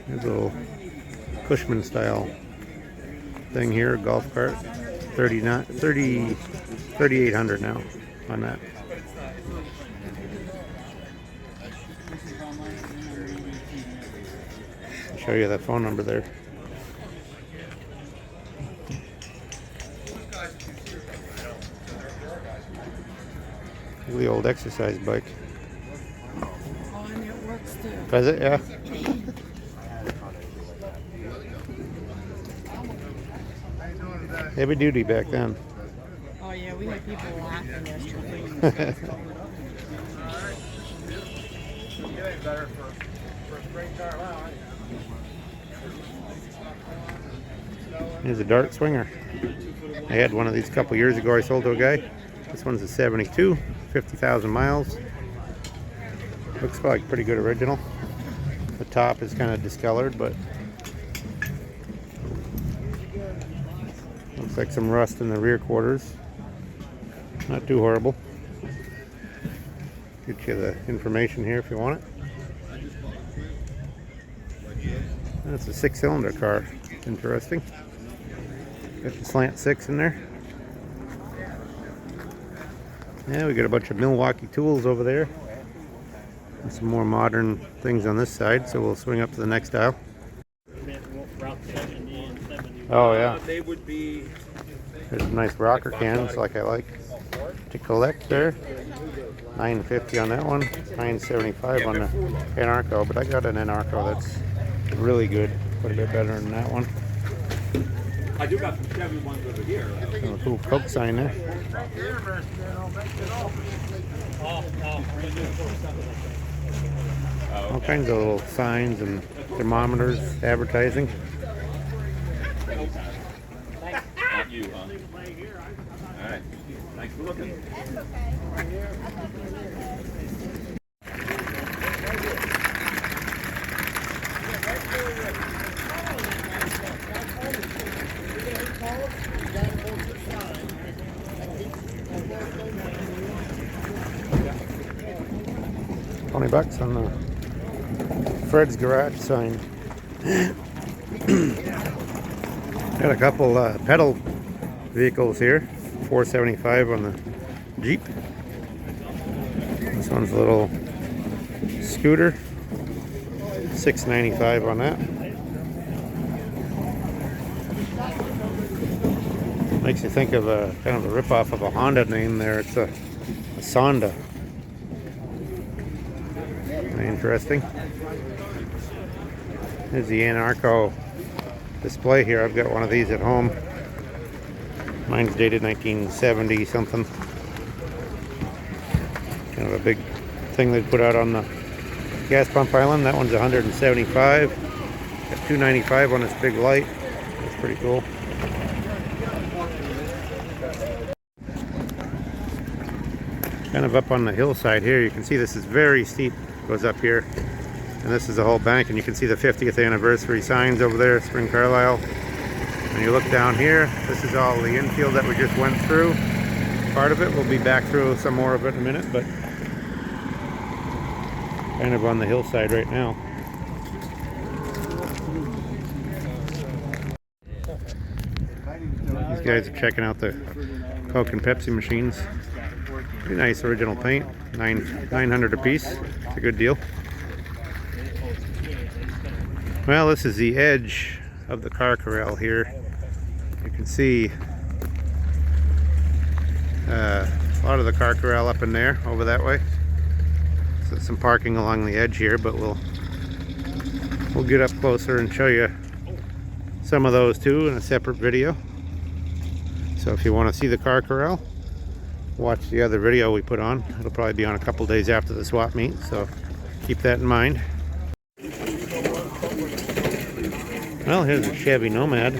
There's a little Cushman style thing here, golf cart. 3,800 now on that. I'll show you that phone number there. The old exercise bike. Oh, and it works too. Does it? Yeah. Heavy duty back then. Oh yeah, we had people laughing yesterday. Here's a dart swinger. I had one of these a couple years ago. I sold to a guy. This one's a 72, 50,000 miles. Looks like pretty good original. The top is kind of discolored, but looks like some rust in the rear quarters. Not too horrible. Get you the information here if you want it. That's a 6-cylinder car. Interesting. Got the slant 6 in there. Yeah, we got a bunch of Milwaukee tools over there. And some more modern things on this side, so we'll swing up to the next aisle. Oh yeah. They would be. There's some nice rocker cans like I like to collect there. $9.50 on that one, $9.75 on the Anarco, but I got an Anarco that's really good, quite a bit better than that one. I do got some Chevy ones over here. And a cool Coke sign there. All kinds of little signs and thermometers, advertising. Not you, huh? All right. Thanks for looking. $20 on the Fred's Garage sign. Got a couple pedal vehicles here. $475 on the Jeep. This one's a little scooter. $695 on that. Makes you think of a kind of a ripoff of a Honda name there. It's a Sonda. Interesting. There's the Anarco display here. I've got one of these at home. Mine's dated 1970 something. Kind of a big thing they put out on the gas pump island. That one's 175. Got 295 on this big light. That's pretty cool. Kind of up on the hillside here. You can see this is very steep. Goes up here. And this is the whole bank, and you can see the 50th anniversary signs over there, Spring Carlisle. When you look down here, this is all the infield that we just went through. Part of it, we'll be back through some more of it in a minute, but kind of on the hillside right now. These guys are checking out the Coke and Pepsi machines. Pretty nice original paint, $900 a piece. It's a good deal. Well, this is the edge of the car corral here. You can see a lot of the car corral up in there, over that way. So some parking along the edge here, but we'll get up closer and show you some of those too in a separate video. So if you want to see the car corral, watch the other video we put on. It'll probably be on a couple days after the swap meet, so keep that in mind. Well, here's a Chevy Nomad.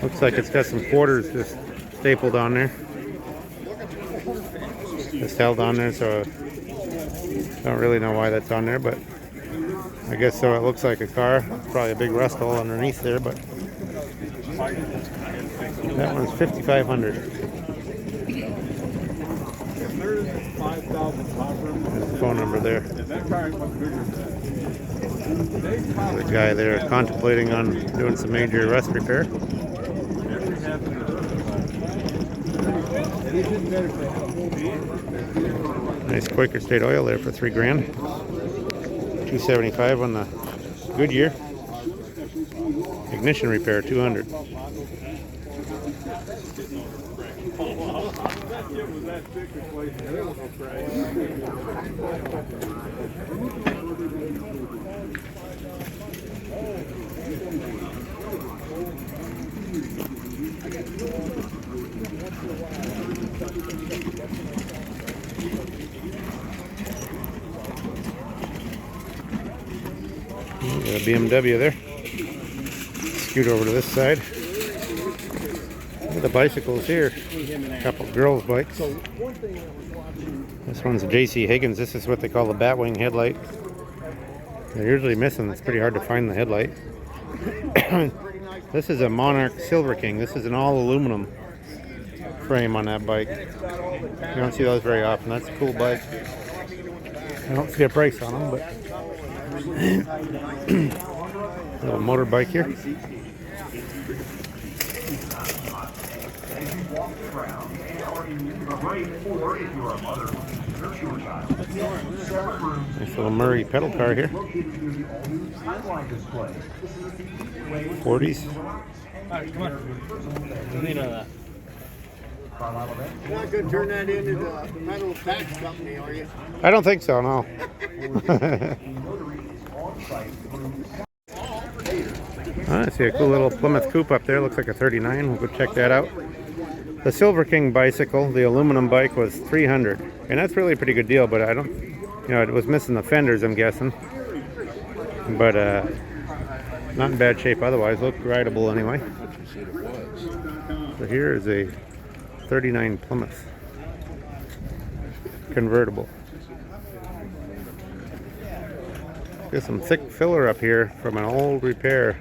Looks like it's got some quarters just stapled on there. Just held on there, so I don't really know why that's on there, but I guess so. It looks like a car. Probably a big rust hole underneath there, but that one's $5,500. There's the phone number there. There's a guy there contemplating on doing some major rust repair. Nice Quaker State oil there for $3,000. $275 on the Goodyear. Ignition repair $200. Got a BMW there. Scoot over to this side. Look at the bicycles here. A couple girls' bikes. This one's a J.C. Higgins. This is what they call the Batwing headlight. They're usually missing. It's pretty hard to find the headlight. This is a Monarch Silver King. This is an all aluminum frame on that bike. You don't see those very often. That's a cool bike. I don't see a price on them, but little motorbike here. Nice little Murray pedal car here. 40s. You're not going to turn that into the metal tax company, are you? I don't think so, no. I see a cool little Plymouth Coupe up there. Looks like a 39. We'll go check that out. The Silver King bicycle, the aluminum bike, was $300, and that's really a pretty good deal. But I don't, it was missing the fenders, I'm guessing. But not in bad shape otherwise. Looked rideable anyway. So here is a 39 Plymouth convertible. Got some thick filler up here from an old repair.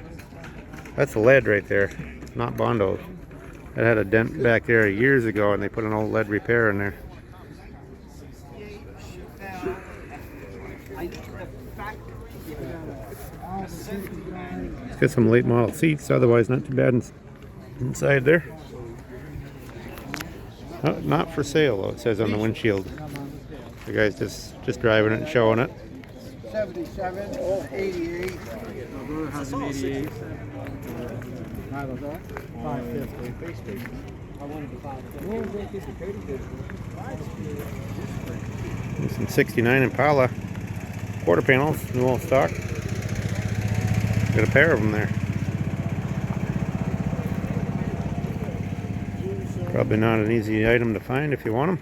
That's lead right there, not Bondo. It had a dent back there years ago, and they put an old lead repair in there. It's got some late model seats, otherwise not too bad inside there. Oh, not for sale though, it says on the windshield. The guy's just driving it and showing it. 77, 88. 188. 550. Some 69 Impala quarter panels, new old stock. Got a pair of them there. Probably not an easy item to find if you want them.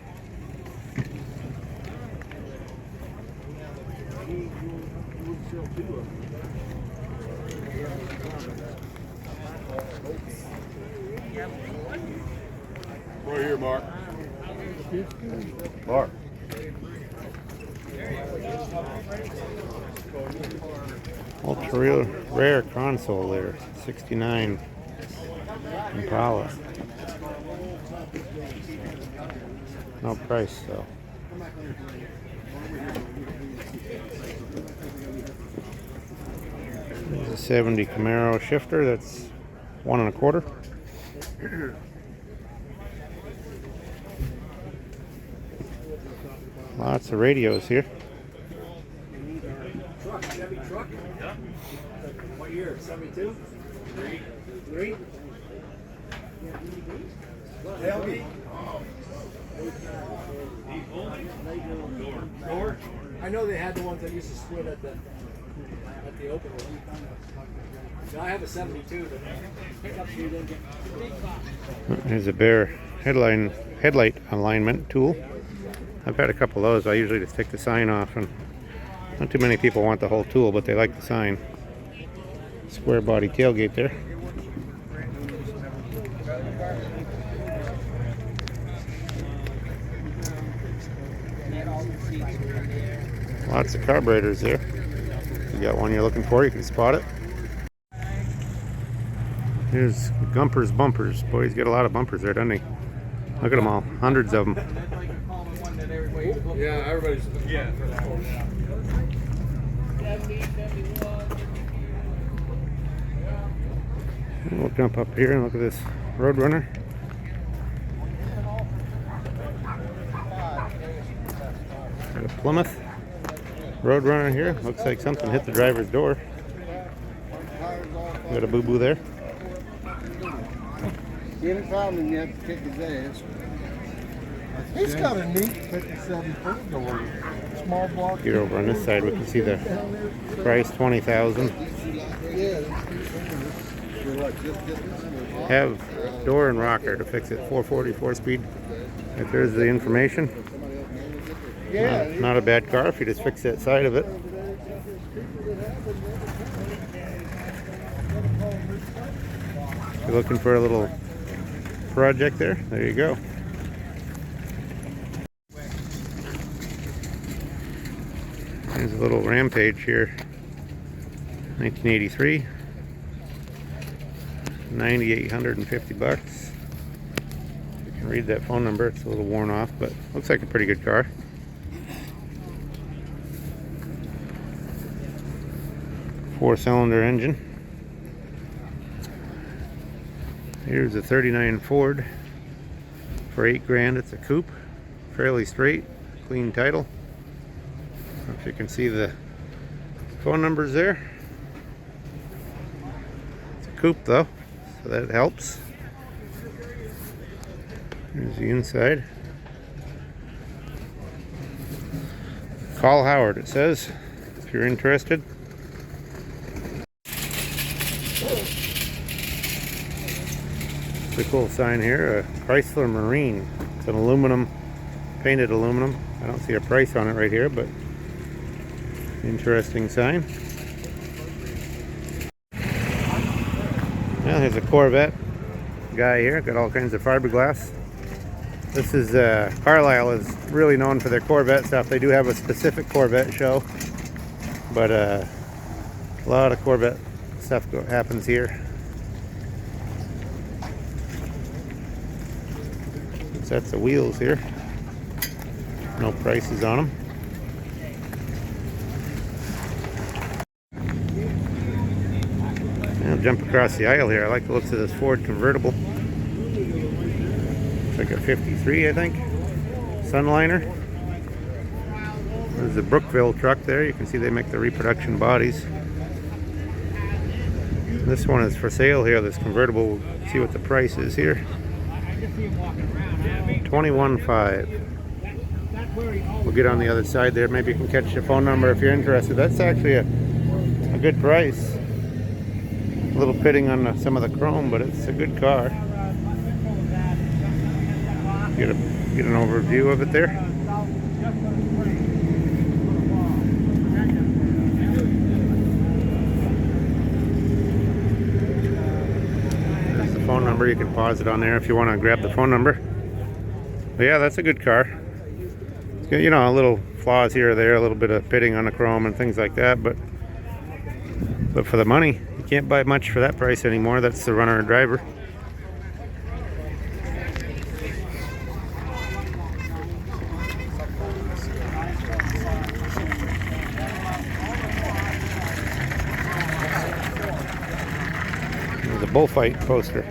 Right here, Mark. Mark. Ultra rare console there, 69 Impala. No price though. There's a 70 Camaro shifter that's 1 1/4. Lots of radios here. Chevy truck? Yeah. What year? 72? 3? Tailgate? Door? I know they had the ones that used to split at the open one. No, I have a 72, but pickup you didn't get. There's a bare headlight alignment tool. I've had a couple of those. I usually just take the sign off, and not too many people want the whole tool, but they like the sign. Square body tailgate there. Lots of carburetors there. If you got one you're looking for, you can spot it. Here's Gumper's bumpers. Boy, he's got a lot of bumpers there, doesn't he? Look at them all. Hundreds of them. Yeah, everybody's. Yeah. We'll jump up here and look at this Roadrunner. Got a Plymouth Roadrunner here. Looks like something hit the driver's door. Got a boo-boo there. You haven't found him yet to kick his ass. He's got a neat 57 foot door. Small block. Here over on this side we can see the price, $20,000. Have door and rocker to fix it, 444 speed. If there's the information. Not a bad car if you just fix that side of it. If you're looking for a little project there you go. There's a little Rampage here, 1983, 9,850 bucks. You can read that phone number. It's a little worn off, but looks like a pretty good car. Four-cylinder engine. Here's a 39 Ford for $8,000. It's a coupe, fairly straight, clean title. If you can see the phone numbers there. It's a coupe though, so that helps. Here's the inside. Call Howard, it says, if you're interested. Pretty cool sign here, a Chrysler Marine. It's an aluminum, painted aluminum. I don't see a price on it right here, but interesting sign. Well, here's a Corvette guy here. Got all kinds of fiberglass. This is Carlisle is really known for their Corvette stuff. They do have a specific Corvette show, but a lot of Corvette stuff happens here. Sets of wheels here. No prices on them. I'll jump across the aisle here. I like the looks of this Ford convertible. It's like a 53, I think. Sunliner. There's the Brookville truck there. You can see they make the reproduction bodies. This one is for sale here, this convertible. We'll see what the price is here. $21,500. We'll get on the other side there. Maybe you can catch the phone number if you're interested. That's actually a good price. A little pitting on some of the chrome, but it's a good car. Get an overview of it there. You can pause it on there if you want to grab the phone number. But yeah, that's a good car. It's got, you know, a little flaws here or there, a little bit of pitting on the chrome and things like that, but for the money, you can't buy much for that price anymore. That's the runner and driver. There's a bullfight poster.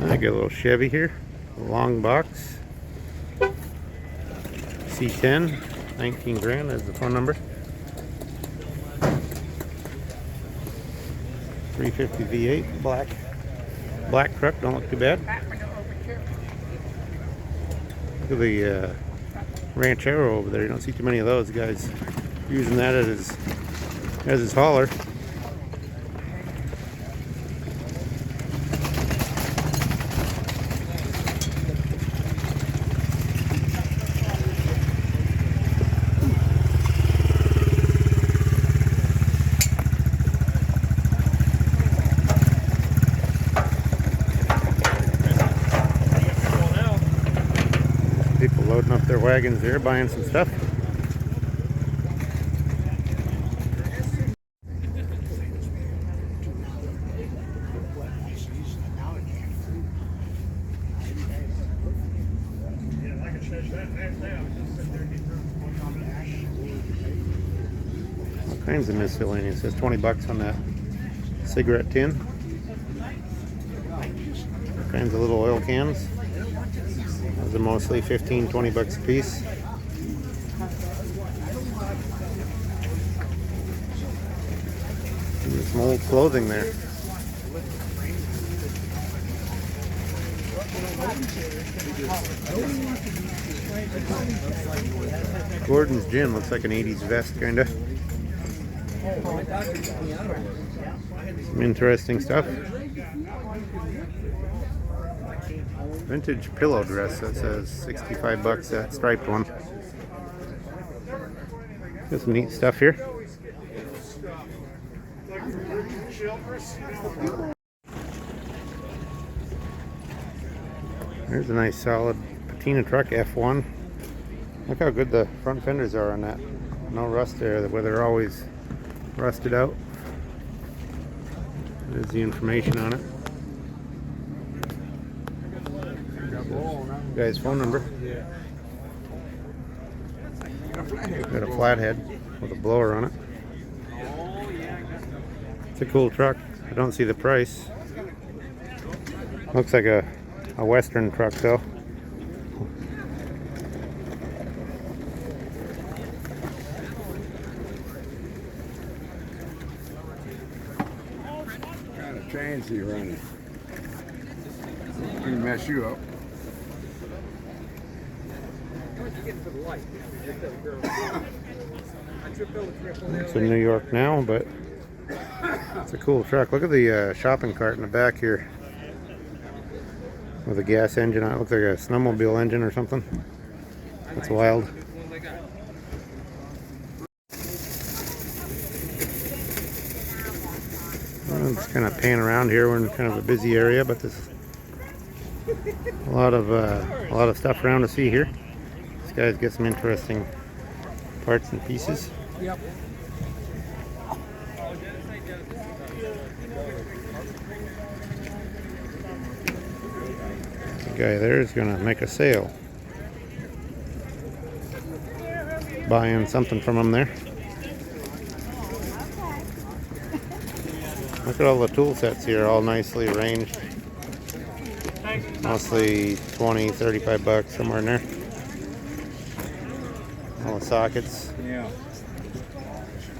I got a little Chevy here, a long box, C10, 19 grand. There's the phone number. 350 V8, black truck. Don't look too bad. Look at the Ranchero over there. You don't see too many of those guys using that as his hauler. People loading up their wagons there, buying some stuff. All kinds of miscellaneous. It says 20 bucks on that cigarette tin. All kinds of little oil cans. Those are mostly 15, 20 bucks a piece. And some old clothing there. Gordon's Gin looks like an 80s vest, kinda. Some interesting stuff. Vintage pillow dress that says 65 bucks, that striped one. Got some neat stuff here. There's a nice solid patina truck, F1. Look how good the front fenders are on that. No rust there, where they're always rusted out. There's the information on it. Guy's phone number. Got a flathead with a blower on it. It's a cool truck. I don't see the price. Looks like a Western truck though. What kind of trains are you running? Gonna mess you up. It's in New York now, but it's a cool truck. Look at the shopping cart in the back here with a gas engine on it. Looks like a snowmobile engine or something. That's wild. Well, let's kind of pan around here. We're in kind of a busy area, but there's a lot of stuff around to see here. These guys get some interesting parts and pieces. Yep. The guy there is going to make a sale. Buying something from him there. Look at all the tool sets here, all nicely arranged. Mostly 20, 35 bucks, somewhere in there. All the sockets. Yeah.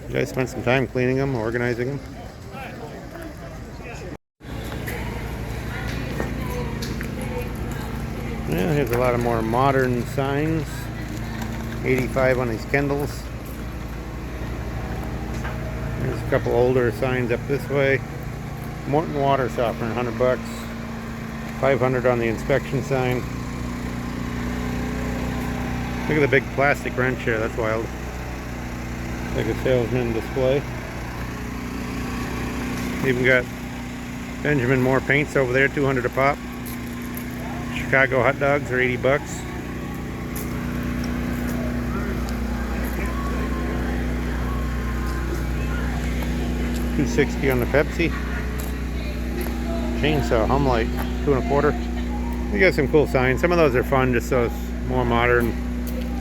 You guys spent some time cleaning them, organizing them. Yeah, here's a lot of more modern signs. 85 on these Kendalls. There's a couple older signs up this way. Morton water softener, 100 bucks. 500 on the inspection sign. Look at the big plastic wrench here, that's wild. Like a salesman display. Even got Benjamin Moore paints over there, 200 a pop. Chicago hot dogs are 80 bucks. $2.60 on the Pepsi. Chainsaw hum light, $2.25. You got some cool signs. Some of those are fun, just those more modern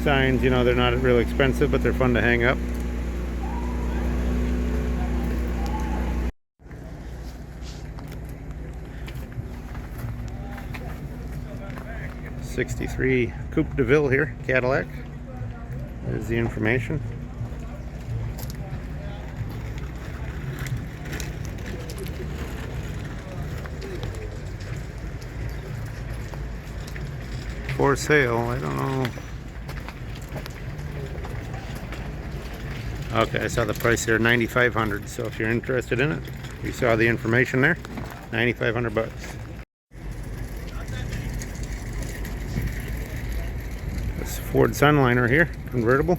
signs. You know, they're not really expensive, but they're fun to hang up. '63 Coupe de Ville here, Cadillac. There's the information. For sale, I don't know. Okay, I saw the price there, $9,500. So if you're interested in it, you saw the information there, $9,500 bucks. This Ford Sunliner here, convertible.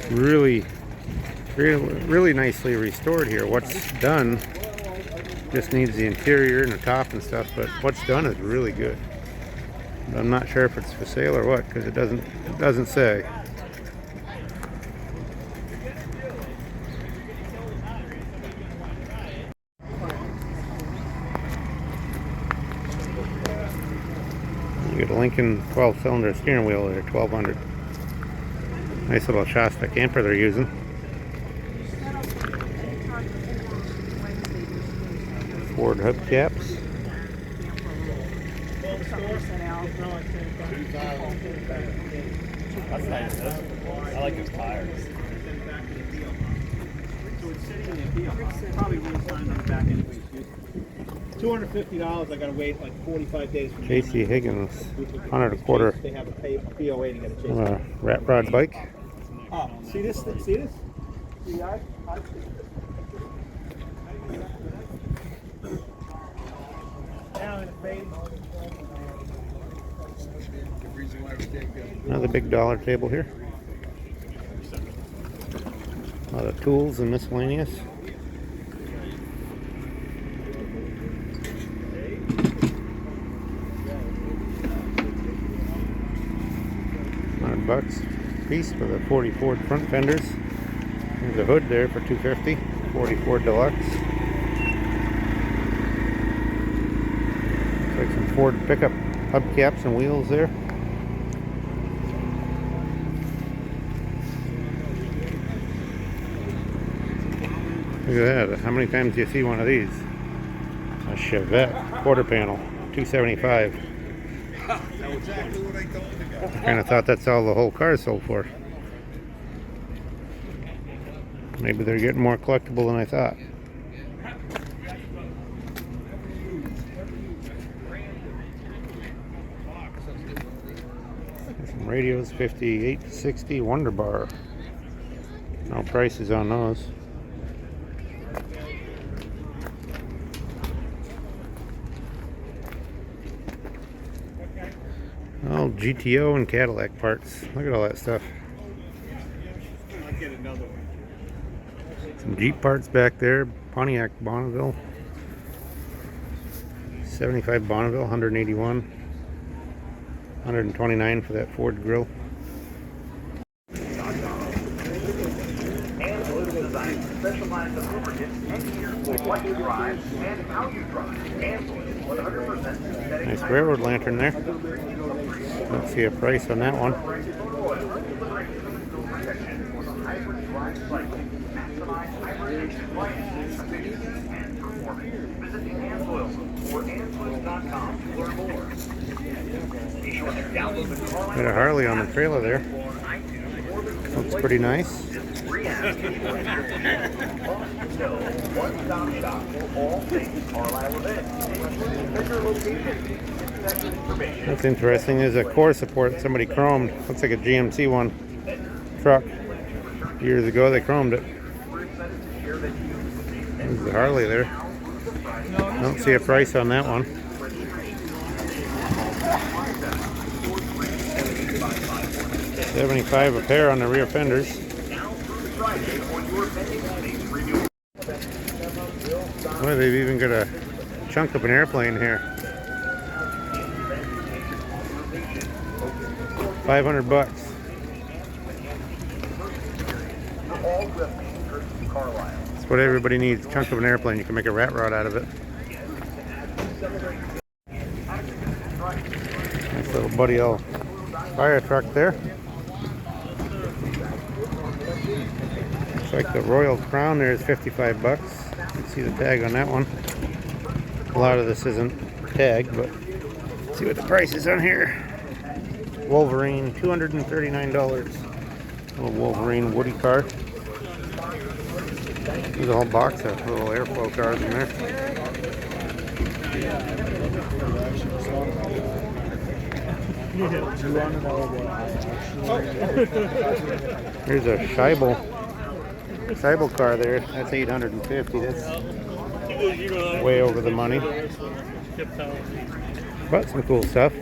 Really nicely restored here. What's done just needs the interior and the top and stuff, but what's done is really good. I'm not sure if it's for sale or what, because it doesn't say. You get a Lincoln 12-cylinder steering wheel there, $1,200. Nice little Shasta camper they're using. Ford hubcaps. That's nice. I like his tires. Probably won't sign on the back anyways. $250. I gotta wait like 45 days. J.C. Higgins, $125. They have a POA to get a chase. Rat Rod bike. Oh, see this? See this? See the eye? Another big dollar table here. A lot of tools and miscellaneous. $100 piece for the 40 Ford front fenders. There's a hood there for $250. 40 Ford Deluxe. Looks like some Ford pickup hubcaps and wheels there. Look at that. How many times do you see one of these? A Chevette quarter panel, $275. I kind of thought that's all the whole car sold for. Maybe they're getting more collectible than I thought. Some radios, 5860 Wonder Bar. No prices on those. Oh, GTO and Cadillac parts. Look at all that stuff. Some Jeep parts back there. Pontiac Bonneville. 75 Bonneville, 181. 129 for that Ford grill. Nice railroad lantern there. Let's see a price on that one. Got a Harley on the trailer there. Looks pretty nice. That's interesting. There's a core support somebody chromed. Looks like a GMC one truck. Years ago they chromed it. There's the Harley there. Don't see a price on that one. $75 a pair on the rear fenders. Boy, they've even got a chunk of an airplane here. $500. That's what everybody needs, a chunk of an airplane. You can make a rat rod out of it. Nice little Buddy L fire truck there. Looks like the Royal Crown there is $55. You can see the tag on that one. A lot of this isn't tagged, but let's see what the price is on here. Wolverine, $239. Little Wolverine Woody car. There's a whole box of little airflow cars in there. Here's a Scheibel car there. That's $850. That's way over the money. But some cool stuff.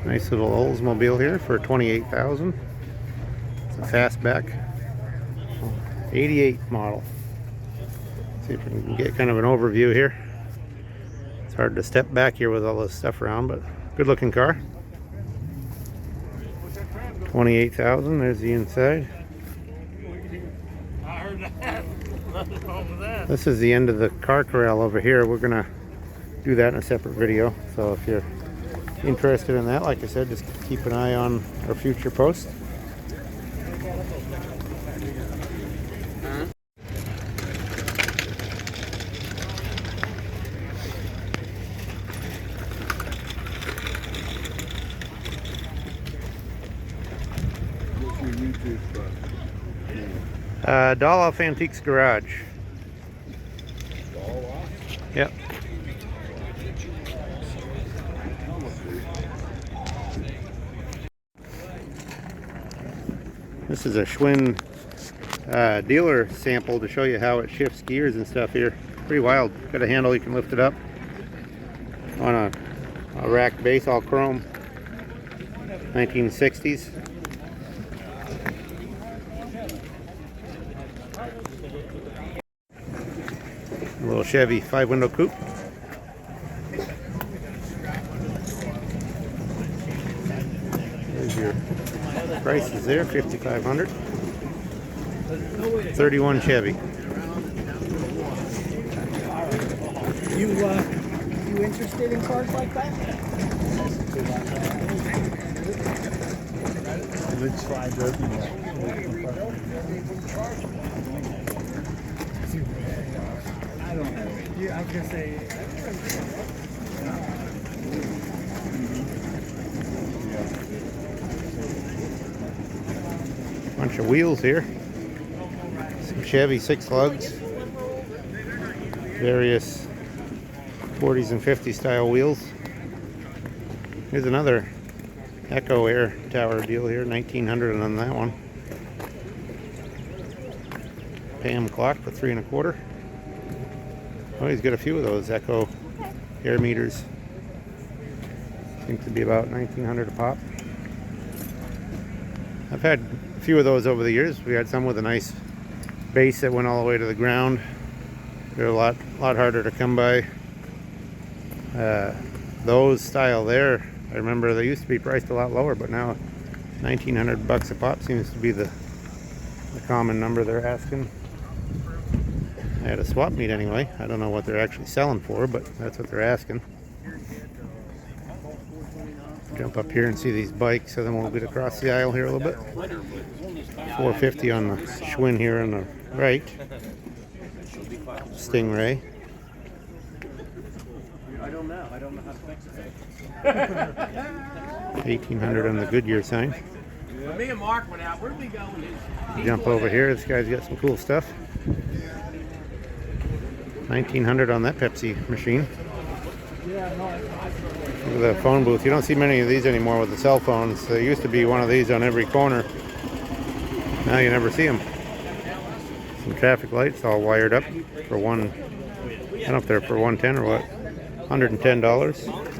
Nice little Oldsmobile here for $28,000. It's a fastback, 88 model. See if we can get kind of an overview here. It's hard to step back here with all this stuff around, but good looking car. $28,000. There's the inside. This is the end of the car corral over here. We're gonna do that in a separate video. So if you're interested in that, like I said, just keep an eye on our future posts. Dolloff Antiques Garage. Yep. This is a Schwinn dealer sample to show you how it shifts gears and stuff here. Pretty wild. Got a handle, you can lift it up on a rack base, all chrome. 1960s. A little Chevy 5-window coupe. There's your prices there, $5,500. 31 Chevy. You interested in cars like that? Let's try I don't know. Yeah, I was gonna say. Bunch of wheels here. Some Chevy 6 lugs. Various 40s and 50s style wheels. Here's another Echo Air Tower deal here, 1900 on that one. Pam clock for 3 1/4. Oh, he's got a few of those Echo air meters. Seems to be about 1900 a pop. I've had a few of those over the years. We had some with a nice base that went all the way to the ground. They're a lot harder to come by. Those style there, I remember they used to be priced a lot lower, but now $1,900 a pop seems to be the common number they're asking. I had a swap meet anyway. I don't know what they're actually selling for, but that's what they're asking. Jump up here and see these bikes, so then we'll get across the aisle here a little bit. $450 on the Schwinn here on the right. Stingray. I don't know how to fix it. $1,800 on the Goodyear sign. When me and Mark went out, where did we go? Jump over here. This guy's got some cool stuff. $1,900 on that Pepsi machine. Look at that phone booth. You don't see many of these anymore with the cell phones. There used to be one of these on every corner. Now you never see them. Some traffic lights all wired up for I don't know if they're for 110 or what. $110.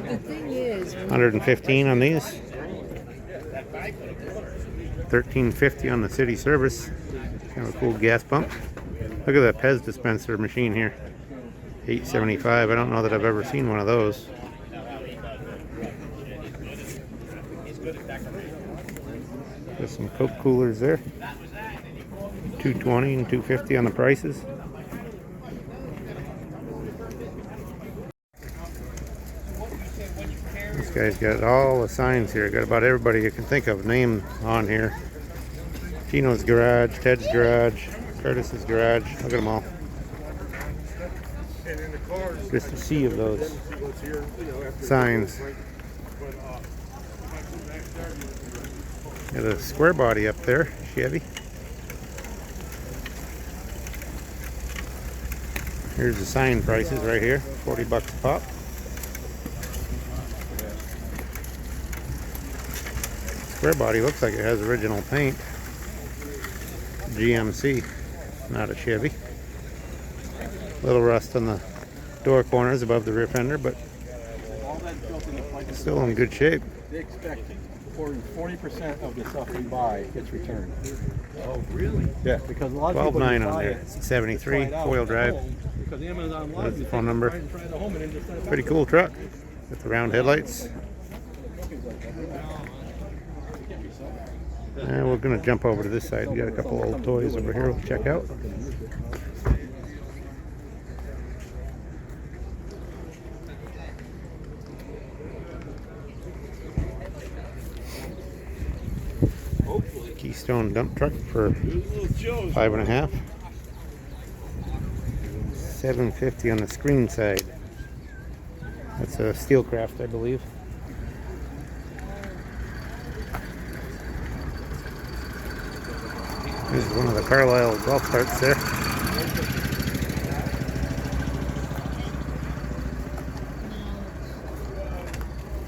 The thing is, 115 on these. $13.50 on the city service. Kind of a cool gas pump. Look at that Pez dispenser machine here. $8.75. I don't know that I've ever seen one of those. There's some Coke coolers there. $2.20 and $2.50 on the prices. This guy's got all the signs here. Got about everybody you can think of name on here. Tino's Garage, Ted's Garage, Curtis's Garage. Look at them all. Just a sea of those signs. Got a square body up there, Chevy. Here's the sign prices right here, $40 a pop. Square body looks like it has original paint. GMC, not a Chevy. Little rust on the door corners above the rear fender, but still in good shape. They expect 40% of the stuff we buy gets returned. Oh, really? Yeah, because a lot of people 12.9 buy on there. it, 73 try it out foil at drive. home, because Amazon That's loves the you phone take it, number. try it at home and then just send it Pretty back. cool truck with the round headlights. And we're gonna jump over to this side. We got a couple old toys over here we'll check out. Keystone dump truck for $5.50. $7.50 on the screen side. That's a Steelcraft, I believe. There's one of the Carlisle golf carts there.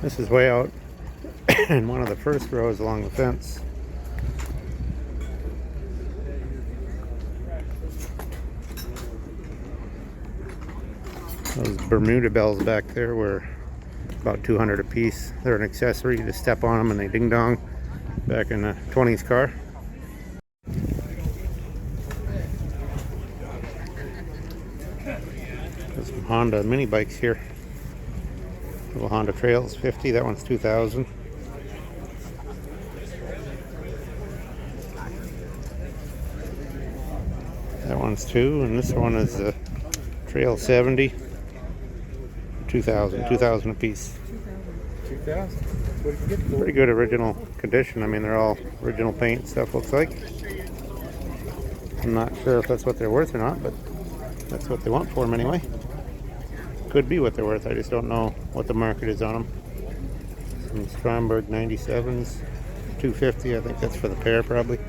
This is way out in one of the first rows along the fence. Those Bermuda bells back there were about $200 a piece. They're an accessory. You just step on them and they ding dong. Back in a 20s car. There's some Honda mini bikes here. Little Honda Trails, 50. That one's 2,000. That one's 2, and this one is a Trail 70. 2,000 a piece. 2,000. What did you get for Pretty good original condition. I mean, they're all original paint stuff, looks like. I'm not sure if that's what they're worth or not, but that's what they want for them anyway. Could be what they're worth. I just don't know what the market is on them. Some Stromberg 97s, $250. I think that's for the pair, probably.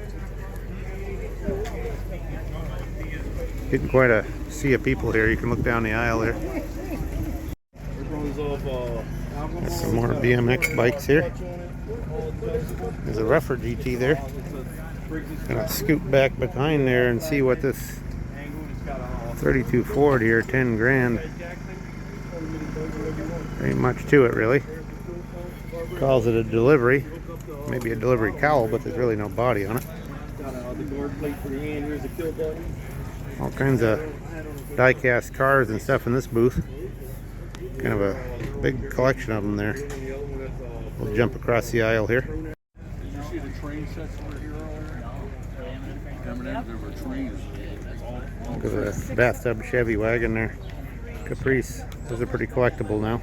Getting quite a sea of people here. You can look down the aisle there. There's some more BMX bikes here. There's a rougher GT there. Gonna scoot back behind there and see what this 32 Ford here, 10 grand. Ain't much to it really. Calls it a delivery. Maybe a delivery cowl, but there's really no body on it. All kinds of die-cast cars and stuff in this booth. Kind of a big collection of them there. We'll jump across the aisle here. Did you see the train sets over here earlier? M&M's over trains. Look at the bathtub Chevy wagon there. Caprice. Those are pretty collectible now.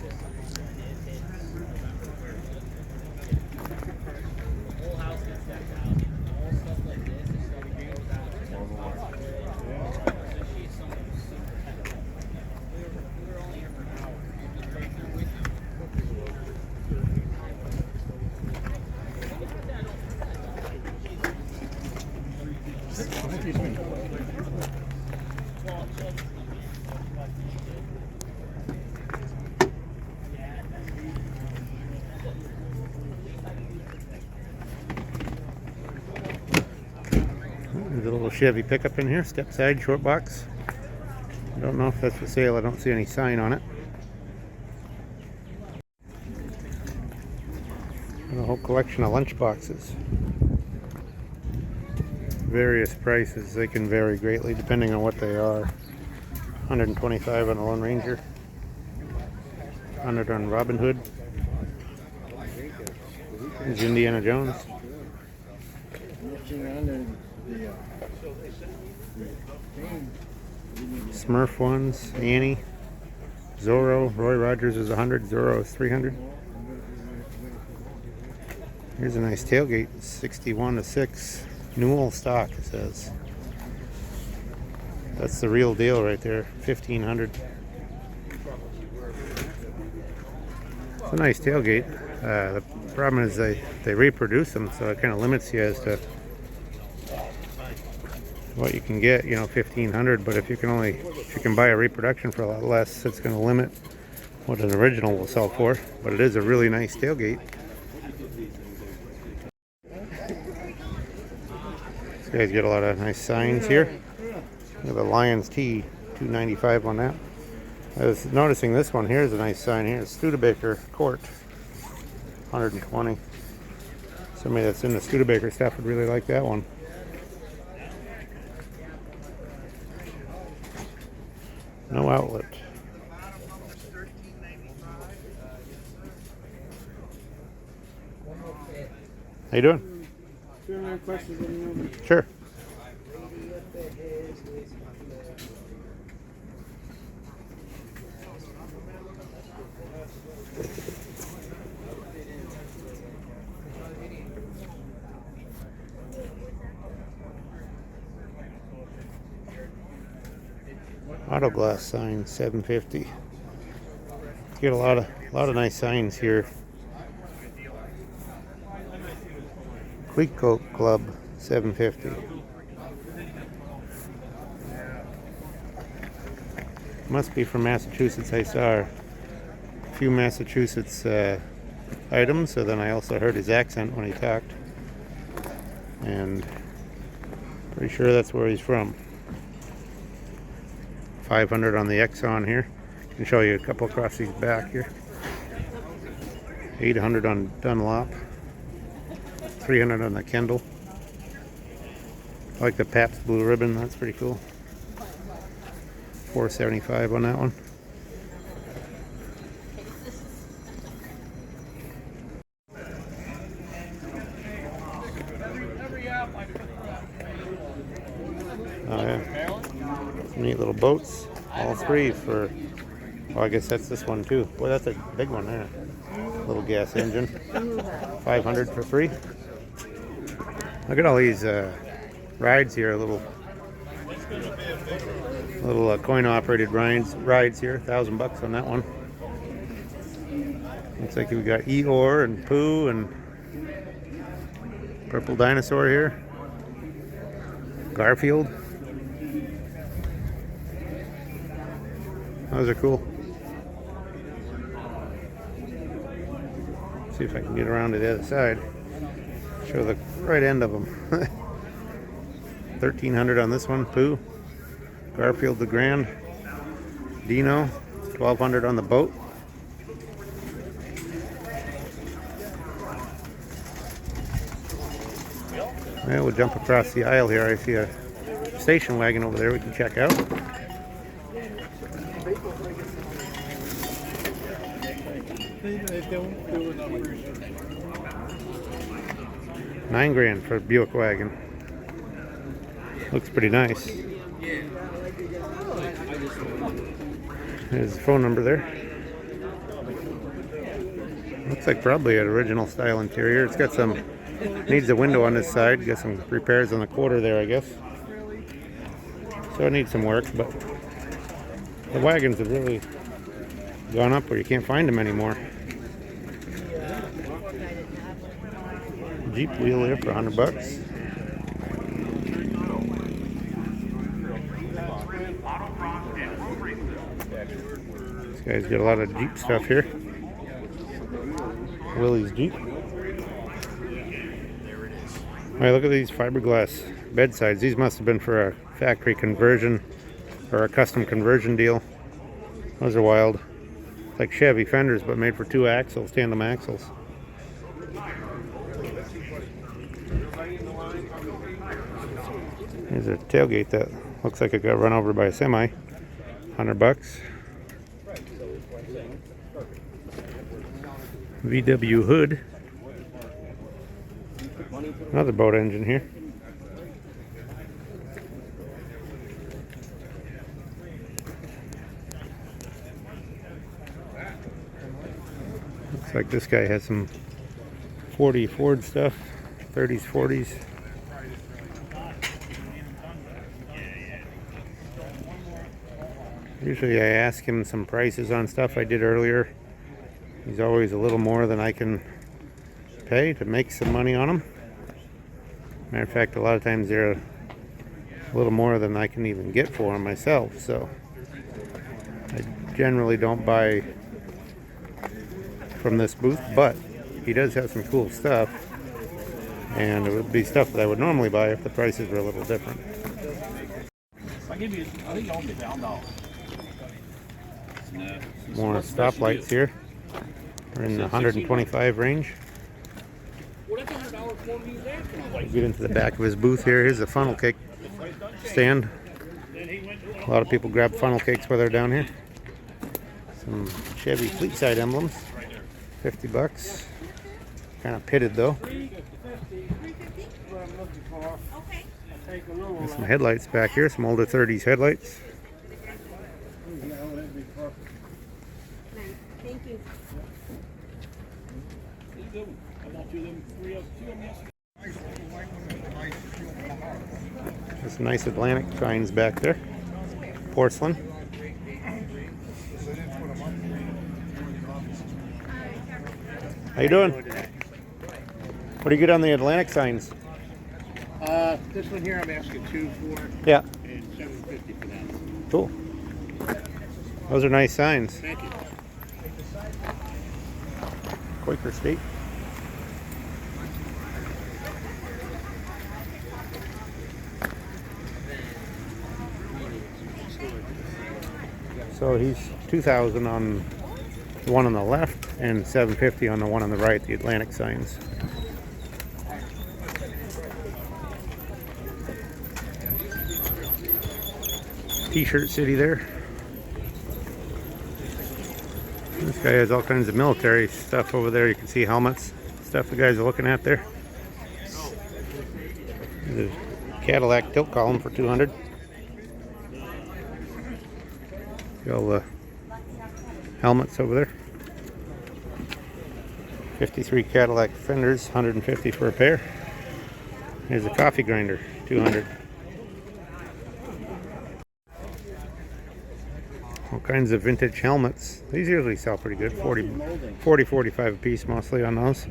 There's a little Chevy pickup in here, step side, short box. I don't know if that's for sale. I don't see any sign on it. And a whole collection of lunch boxes. Various prices. They can vary greatly depending on what they are. 125 on a Lone Ranger. 100 on Robin Hood. There's Indiana Jones. Smurf ones, Annie, Zorro, Roy Rogers is 100, Zorro is 300. Here's a nice tailgate, 61 to 6, Newell stock, it says. That's the real deal right there, 1500. It's a nice tailgate. The problem is they reproduce them, so it kind of limits you as to what you can get, 1500, but if you can buy a reproduction for a lot less, it's going to limit what an original will sell for. But it is a really nice tailgate. These guys get a lot of nice signs here. We have a Lions T, $2.95 on that. I was noticing this one here is a nice sign here. Studebaker Court, 120. Somebody that's in the Studebaker stuff would really like that one. No outlet. How you doing? Sure. Auto glass sign, $7.50. Get a lot of nice signs here. Cleat Coat Club, $7.50. Must be from Massachusetts. I saw a few Massachusetts items, so then I also heard his accent when he talked, and pretty sure that's where he's from. 500 on the Exxon here. I can show you a couple across these back here. 800 on Dunlop. 300 on the Kendall. I like the Pabst Blue Ribbon, that's pretty cool. 475 on that one. Oh yeah. Some neat little boats. All three for, well, I guess that's this one too. Boy, that's a big one there. Little gas engine. 500 for free. Look at all these rides here. Little coin operated rides here. $1,000 on that one. Looks like we got Eeyore and Pooh and Purple Dinosaur here. Garfield. Those are cool. See if I can get around to the other side. Show the right end of them. 1,300 on this one. Pooh. Garfield the Grand. Dino. 1,200 on the boat. Well, we'll jump across the aisle here. I see a station wagon over there we can check out. $9,000 for a Buick wagon. Looks pretty nice. There's the phone number there. Looks like probably an original style interior. It's got some, needs a window on this side. Got some repairs on the quarter there, I guess. So it needs some work, but the wagons have really gone up where you can't find them anymore. Jeep wheel here for $100. These guys get a lot of Jeep stuff here. Willie's Jeep. Alright, look at these fiberglass bedsides. These must have been for a factory conversion or a custom conversion deal. Those are wild. Like Chevy fenders, but made for 2 axles, tandem axles. Here's a tailgate that looks like it got run over by a semi. $100. VW hood. Another boat engine here. Looks like this guy has some 40 Ford stuff, 30s, 40s. Usually I ask him some prices on stuff I did earlier. He's always a little more than I can pay to make some money on them. Matter of fact, a lot of times they're a little more than I can even get for them myself. So I generally don't buy from this booth, but he does have some cool stuff. And it would be stuff that I would normally buy if the prices were a little different. More stoplights here. We're in the 125 range. We'll get into the back of his booth here. Here's a funnel cake stand. A lot of people grab funnel cakes while they're down here. Some Chevy fleet side emblems. $50. Kind of pitted though. There's some headlights back here. Some older 30s headlights. Thank you. There's some nice Atlantic signs back there. Porcelain. How you doing? What do you get on the Atlantic signs? This one here I'm asking 2 for, Yeah. and $7.50 for that. Cool. Those are nice signs. Thank you. Quaker State. So he's $2,000 on the one on the left and $750 on the one on the right, the Atlantic signs. T-shirt city there. This guy has all kinds of military stuff over there. You can see helmets, stuff the guys are looking at there. There's a Cadillac tilt column for $200. Got all the helmets over there. 53 Cadillac fenders, $150 for a pair. Here's a coffee grinder, $200. All kinds of vintage helmets. These usually sell pretty good. 40, 45 a piece mostly on those.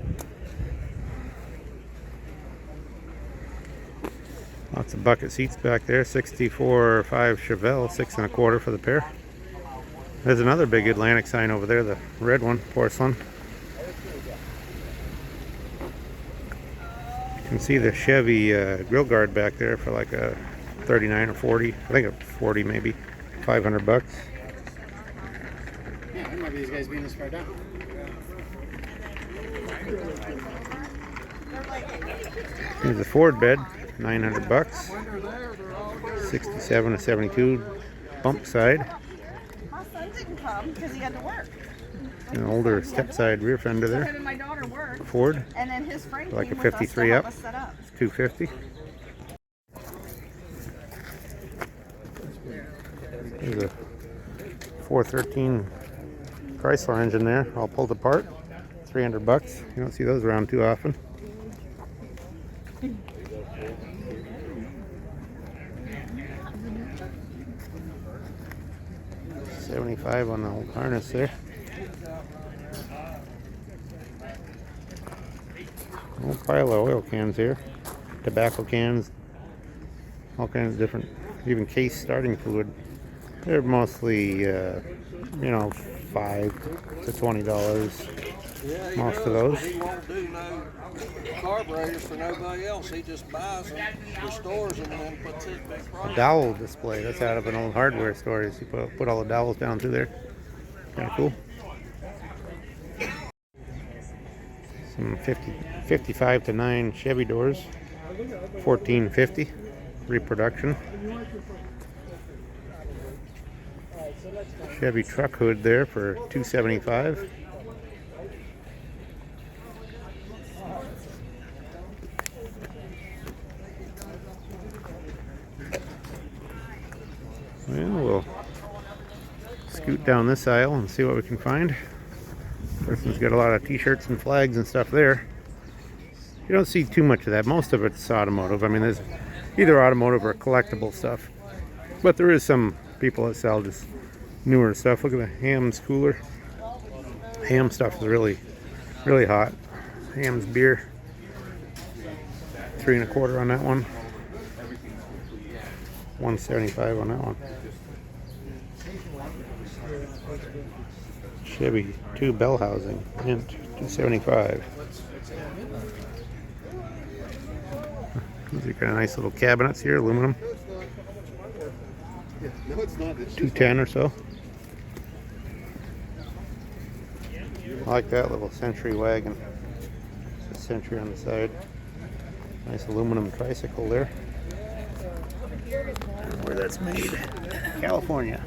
Lots of bucket seats back there. 64.5 Chevelle, 6 1/4 for the pair. There's another big Atlantic sign over there, the red one, porcelain. You can see the Chevy grill guard back there for like a 39 or 40. I think a 40 maybe. $500. Yeah, I remember these guys being this far down. Here's a Ford bed, $900. 67 to 72 bump side. My son didn't come because he had to work. An older step side rear fender Him there. and my daughter worked, Ford, and then his friend like a came with us to 53 help up. us set up. $250. There's a 413 Chrysler engine there, all pulled apart. $300. You don't see those around too often. $75 on the whole harness there. Whole pile of oil cans here, tobacco cans, all kinds of different, even case starting fluid. They're mostly, you know, $5 to $20. Yeah, he Most of does, those. but he won't do no carburetors for nobody else. He just buys them, restores them, and then puts his big price. Dowel display. That's out of an old hardware store. You put all the dowels down through there. Kind of cool. Some 55 to 9 Chevy doors. $14.50. Reproduction. Chevy truck hood there for $275. Well, we'll scoot down this aisle and see what we can find. Person's got a lot of t-shirts and flags and stuff there. You don't see too much of that. Most of it's automotive. I mean, there's either automotive or collectible stuff. But there is some people that sell just newer stuff. Look at the Ham's cooler. Ham stuff is really, really hot. Ham's beer. $3 1/4 on that one. $1.75 on that one. Chevy 2 bell housing, hint, $2.75. These are kind of nice little cabinets here, aluminum. No, it's not. It's just $2.10 or so. I like that little Century wagon. It's a Century on the side. Nice aluminum tricycle there. Where that's made, California.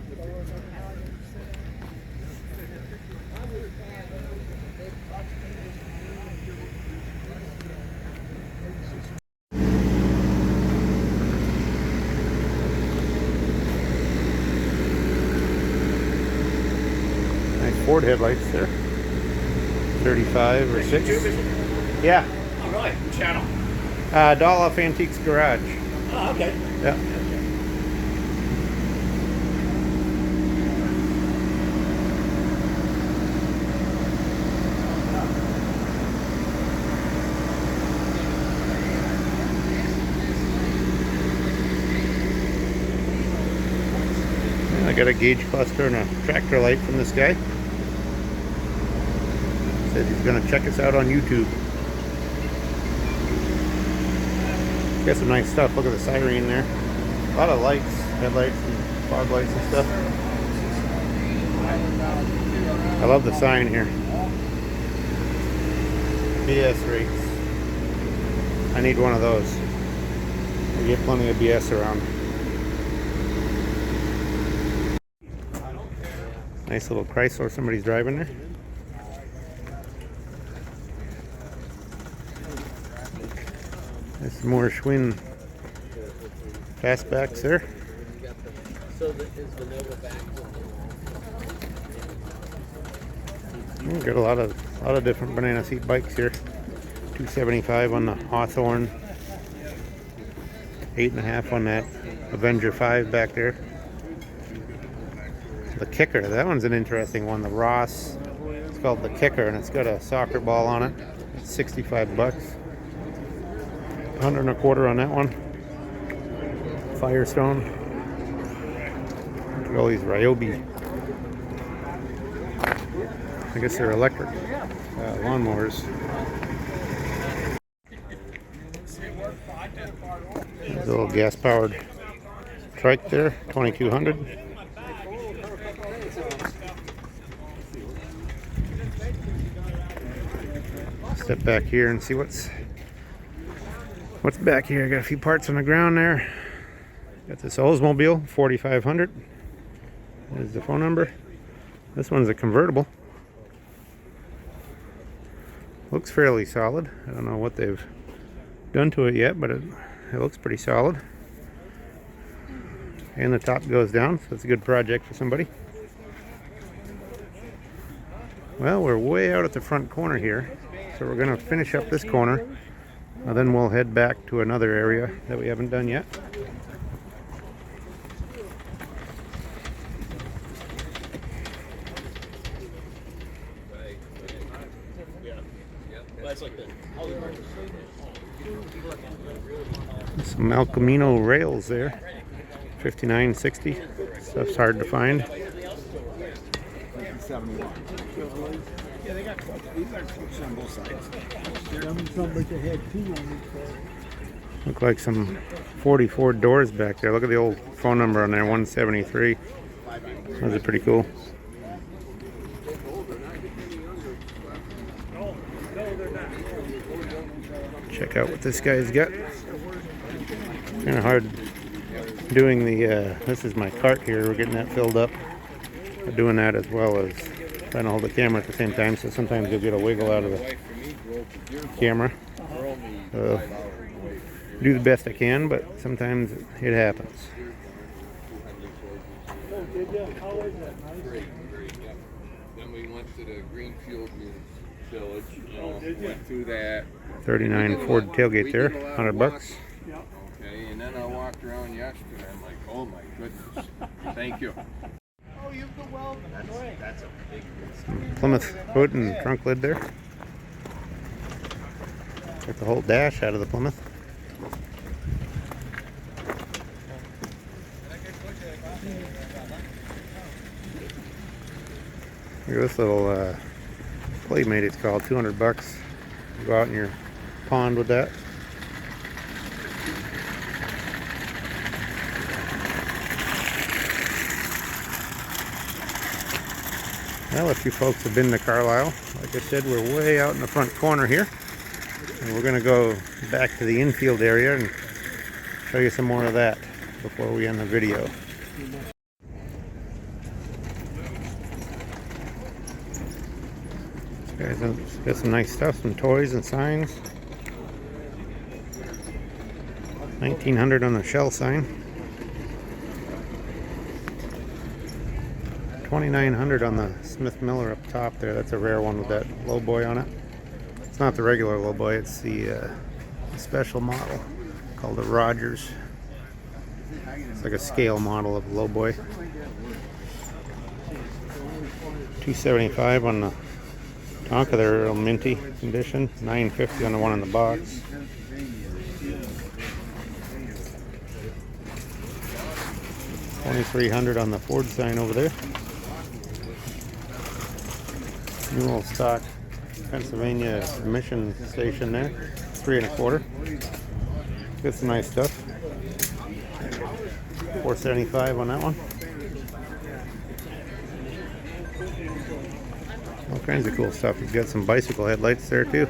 Nice Ford headlights there. 35 or 6. Yeah. Oh, really? What channel? Dolph Antiques Garage. Oh, okay. Yeah. I got a gauge cluster and a tractor light from this guy. Said he's going to check us out on YouTube. Got some nice stuff. Look at the siren there. A lot of lights, headlights and fog lights and stuff. I love the sign here. BS rates. I need one of those. We get plenty of BS around. Nice little Chrysler somebody's driving there. There's some more Schwinn fastbacks there. Got a lot of different banana seat bikes here. $275 on the Hawthorne. $8.50 on that Avenger 5 back there. The Kicker, that one's an interesting one. The Ross, it's called the Kicker, and it's got a soccer ball on it. It's $65. $100 1/4 on that one. Firestone. Look at all these Ryobi. I guess they're electric lawnmowers. There's a little gas-powered trike there, $2,200. Step back here and see what's back here. I got a few parts on the ground there. Got this Oldsmobile 4500. There's the phone number. This one's a convertible. Looks fairly solid. I don't know what they've done to it yet, but it looks pretty solid. And the top goes down, so it's a good project for somebody. Well, we're way out at the front corner here, so we're going to finish up this corner, and then we'll head back to another area that we haven't done yet. Some El Camino rails there, $59.60. Stuff's hard to find. Yeah, they got quotes on both sides. But they had two on each side. Look like some 44 doors back there. Look at the old phone number on there, 173. Those are pretty cool. Check out what this guy's got. Kind of hard doing the, this is my cart here. We're getting that filled up. We're doing that as well as trying to hold the camera at the same time, so sometimes you'll get a wiggle out of the camera. Do the best I can, but sometimes it happens. Then we went to the Greenfield Village, went through that. 39 Ford tailgate there, $100. Okay, and then I walked around yesterday, I'm like, oh my goodness, thank you. Plymouth hood and trunk lid there. Took the whole dash out of the Plymouth. Look at this little Playmate, it's called, $200. Go out in your pond with that. Well, if you folks have been to Carlisle, like I said, we're way out in the front corner here. And we're going to go back to the infield area and show you some more of that before we end the video. This guy's got some nice stuff, some toys and signs. 1900 on the shell sign. 2900 on the Smith Miller up top there. That's a rare one with that lowboy on it. It's not the regular lowboy, it's the special model called the Rogers. It's like a scale model of lowboy. 275 on the Tonka there, real minty condition. 950 on the one in the box. $2,300 on the Ford sign over there. New old stock Pennsylvania mission station there. $3 1/4. Got some nice stuff. $475 on that one. All kinds of cool stuff. You've got some bicycle headlights there too.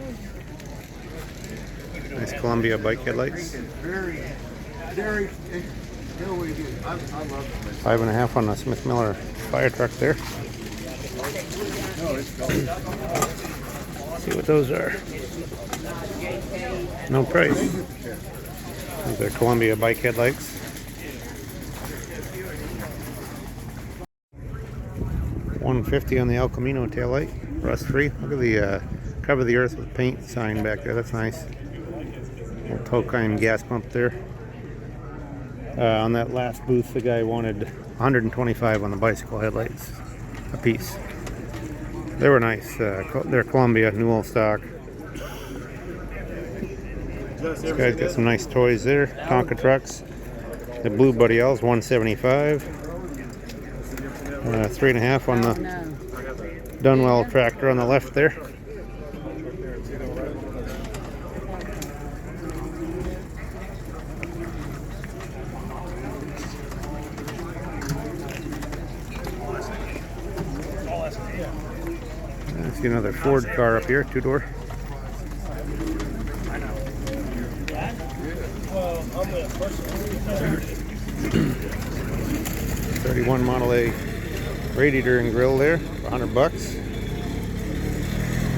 Nice Columbia bike headlights. 5.5 on the Smith Miller fire truck there. See what those are. No price. These are Columbia bike headlights. $150 on the El Camino taillight, rust free. Look at the cover the earth with paint sign back there. That's nice. Little Tokheim gas pump there. On that last booth, the guy wanted $125 on the bicycle headlights a piece. They were nice. They're Columbia, new old stock. This guy's got some nice toys there. Tonka trucks. The Blue Buddy L's, $175. 3.5 on the Dunwell tractor on the left there. I see another Ford car up here, 2-door. '31 Model A radiator and grill there for $100.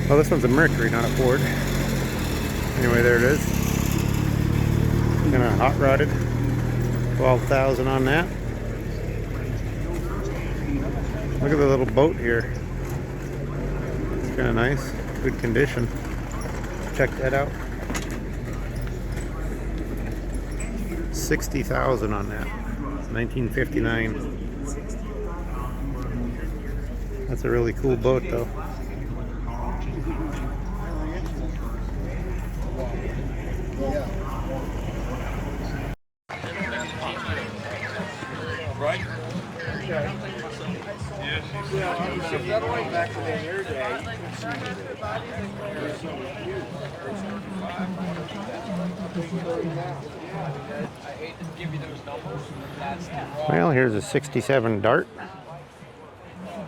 Oh, this one's a Mercury, not a Ford. Anyway, there it is. Kind of hot rodded. 12,000 on that. Look at the little boat here. It's kind of nice, good condition. Check that out. 60,000 on that. 1959. That's a really cool boat, though. Well, here's a 67 Dart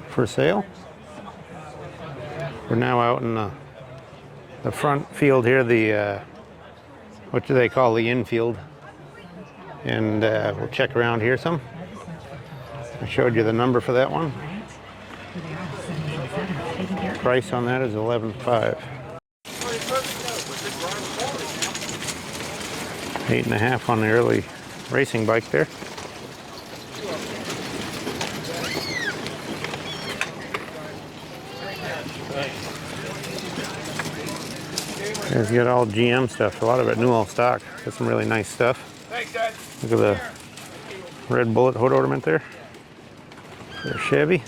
for sale. We're now out in the front field here, the what do they call the infield, and we'll check around here some. I showed you the number for that one. Price on that is $11,500. 8.5 on the early racing bike there. It's got all GM stuff, a lot of it new all stock. Got some really nice stuff. Look at the red bullet hood ornament there. For Chevy.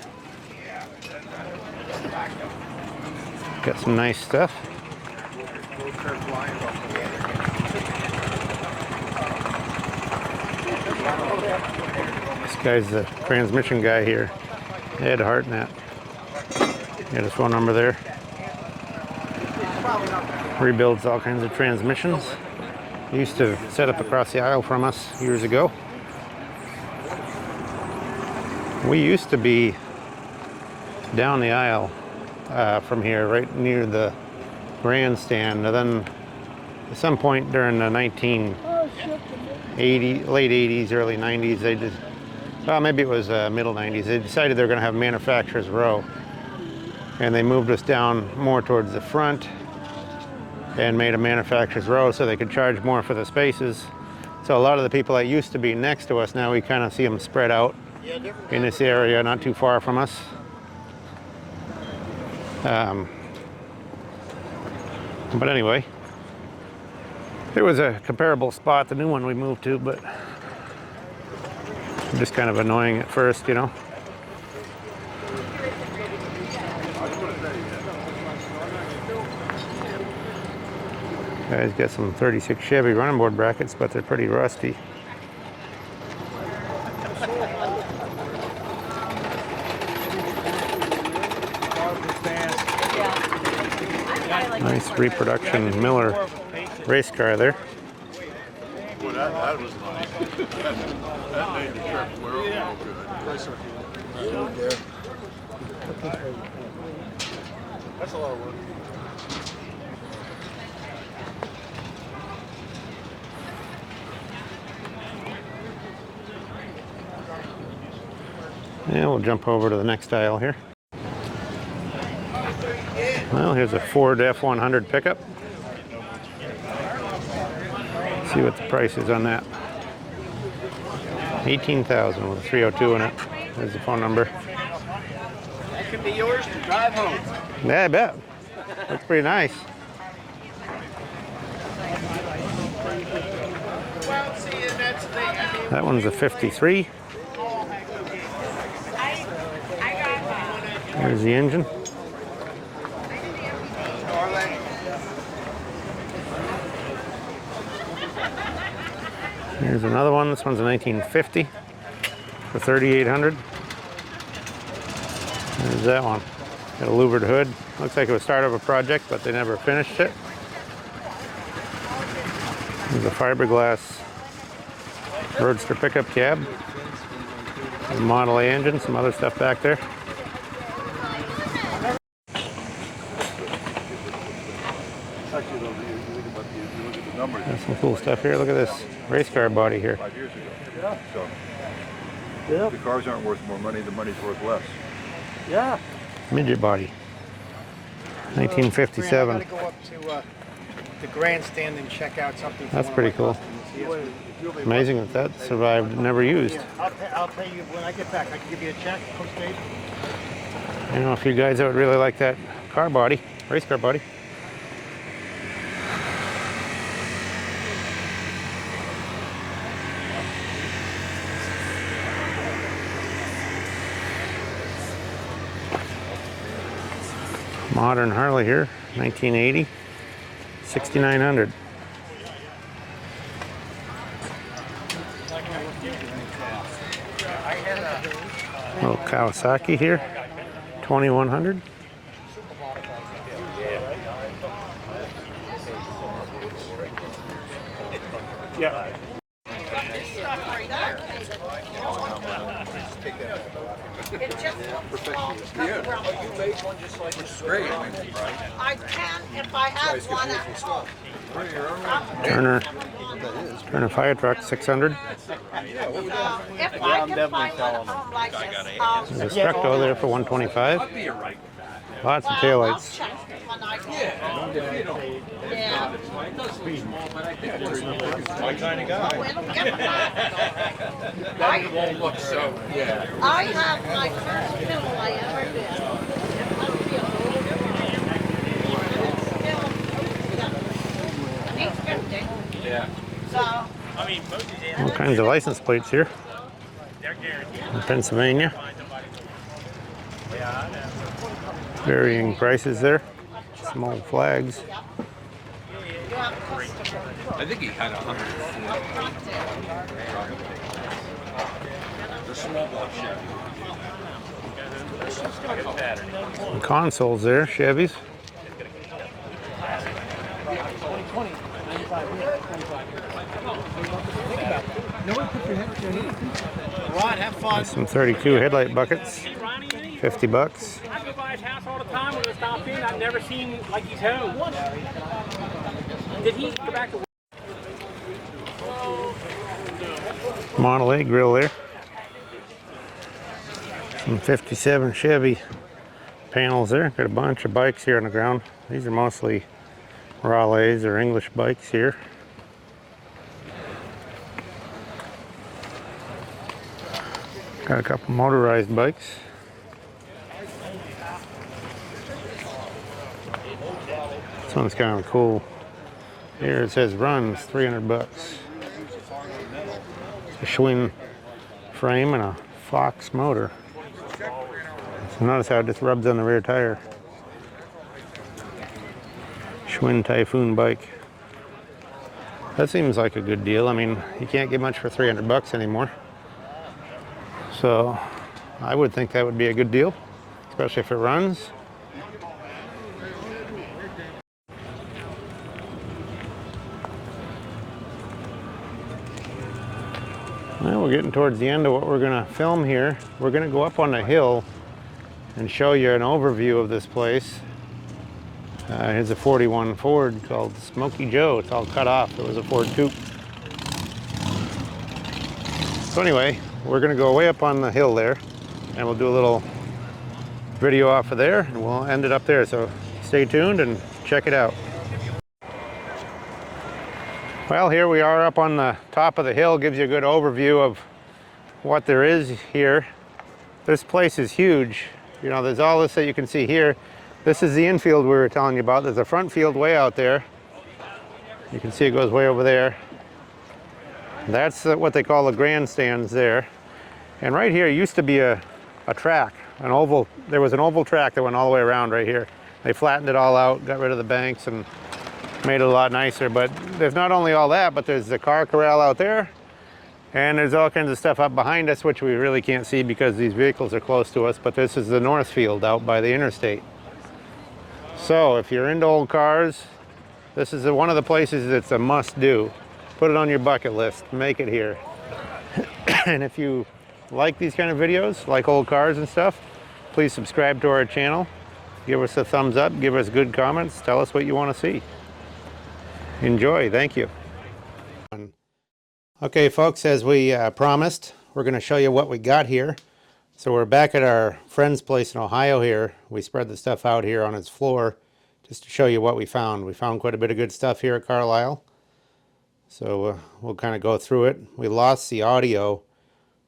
Got some nice stuff. This guy's the transmission guy here, Ed Hartnett. Got his phone number there. Rebuilds all kinds of transmissions. He used to set up across the aisle from us years ago. We used to be down the aisle from here, right near the grandstand. And then at some point during the 1980, late 80s, early 90s, they just, well, maybe it was middle 90s, they decided they're going to have manufacturer's row. And they moved us down more towards the front and made a manufacturer's row so they could charge more for the spaces. So a lot of the people that used to be next to us, now we kind of see them spread out in this area, not too far from us. But anyway, there was a comparable spot, the new one we moved to, but just kind of annoying at first, you know. Guys got some 36 Chevy running board brackets, but they're pretty rusty. Nice reproduction Miller race car there. Well, that was nice. That made the trip real good. That's a lot of work. Yeah, we'll jump over to the next aisle here. Well, here's a Ford F100 pickup. See what the price is on that. $18,000 with a 302 in it. There's the phone number. That could be yours to drive home. Yeah, I bet. Looks pretty nice. That one's a 53. There's the engine. Here's another one. This one's a 1950 for $3,800. There's that one. Got a louvered hood. Looks like it was start of a project, but they never finished it. There's a fiberglass Roadster pickup cab. A Model A engine. Some other stuff back there. Got some cool stuff here. Look at this race car body here. 5 years ago. Yeah. So the cars aren't worth more money, the money's worth less. Yeah. Midget body. 1957. I gotta go up to the grandstand and check out something. That's pretty cool. Amazing that that survived, never used. I'll pay you when I get back. I can give you a check, post-date. You know, a few guys that would really like that car body, race car body. Modern Harley here, 1980, 6,900. Little Kawasaki here, 2100. Yeah. I can if I have one at home. Turner fire truck, 600. If I can find one at home like this, There's a Specto there for 125. Lots of I'll taillights. check when I go. Yeah. My kind of guy. Oh, it'll get back. Won't look so, yeah. I have my first fiddle I ever did. He's 50. Yeah. So, All kinds of license plates here. In Pennsylvania. Varying prices there. Some old flags. I think he had 140. The small block Chevy. Some consoles there, Chevys. Rod, have fun. Some 32 headlight buckets. 50 bucks. I go by his house all the time when I stop in. I've never seen like he's home. Did he go back to work? Model A grill there. Some 57 Chevy panels there. Got a bunch of bikes here on the ground. These are mostly Raleighs or English bikes here. Got a couple motorized bikes. This one's kind of cool. Here it says runs 300 bucks. It's a Schwinn frame and a Fox motor. So notice how it just rubs on the rear tire. Schwinn Typhoon bike. That seems like a good deal. I mean, you can't get much for 300 bucks anymore. So I would think that would be a good deal, especially if it runs. Well, we're getting towards the end of what we're going to film here. We're going to go up on the hill and show you an overview of this place. Here's a 41 Ford called Smoky Joe. It's all cut off. It was a Ford coupe. So anyway, we're going to go way up on the hill there, and we'll do a little video off of there, and we'll end it up there. So stay tuned and check it out. Well, here we are up on the top of the hill. Gives you a good overview of what there is here. This place is huge. You know, there's all this that you can see here. This is the infield we were telling you about. There's a front field way out there. You can see it goes way over there. That's what they call the grandstands there. And right here used to be a track, an oval. There was an oval track that went all the way around right here. They flattened it all out, got rid of the banks, and made it a lot nicer. But there's not only all that, but there's the car corral out there, and there's all kinds of stuff up behind us which we really can't see because these vehicles are close to us. But this is the north field out by the interstate. So if you're into old cars, this is one of the places that's a must-do. Put it on your bucket list. Make it here. And if you like these kind of videos, like old cars and stuff, please subscribe to our channel. Give us a thumbs up. Give us good comments. Tell us what you want to see. Enjoy. Thank you. Okay, folks, as we promised, we're going to show you what we got here. So we're back at our friend's place in Ohio here. We spread the stuff out here on his floor just to show you what we found. We found quite a bit of good stuff here at Carlisle. So we'll kind of go through it. We lost the audio,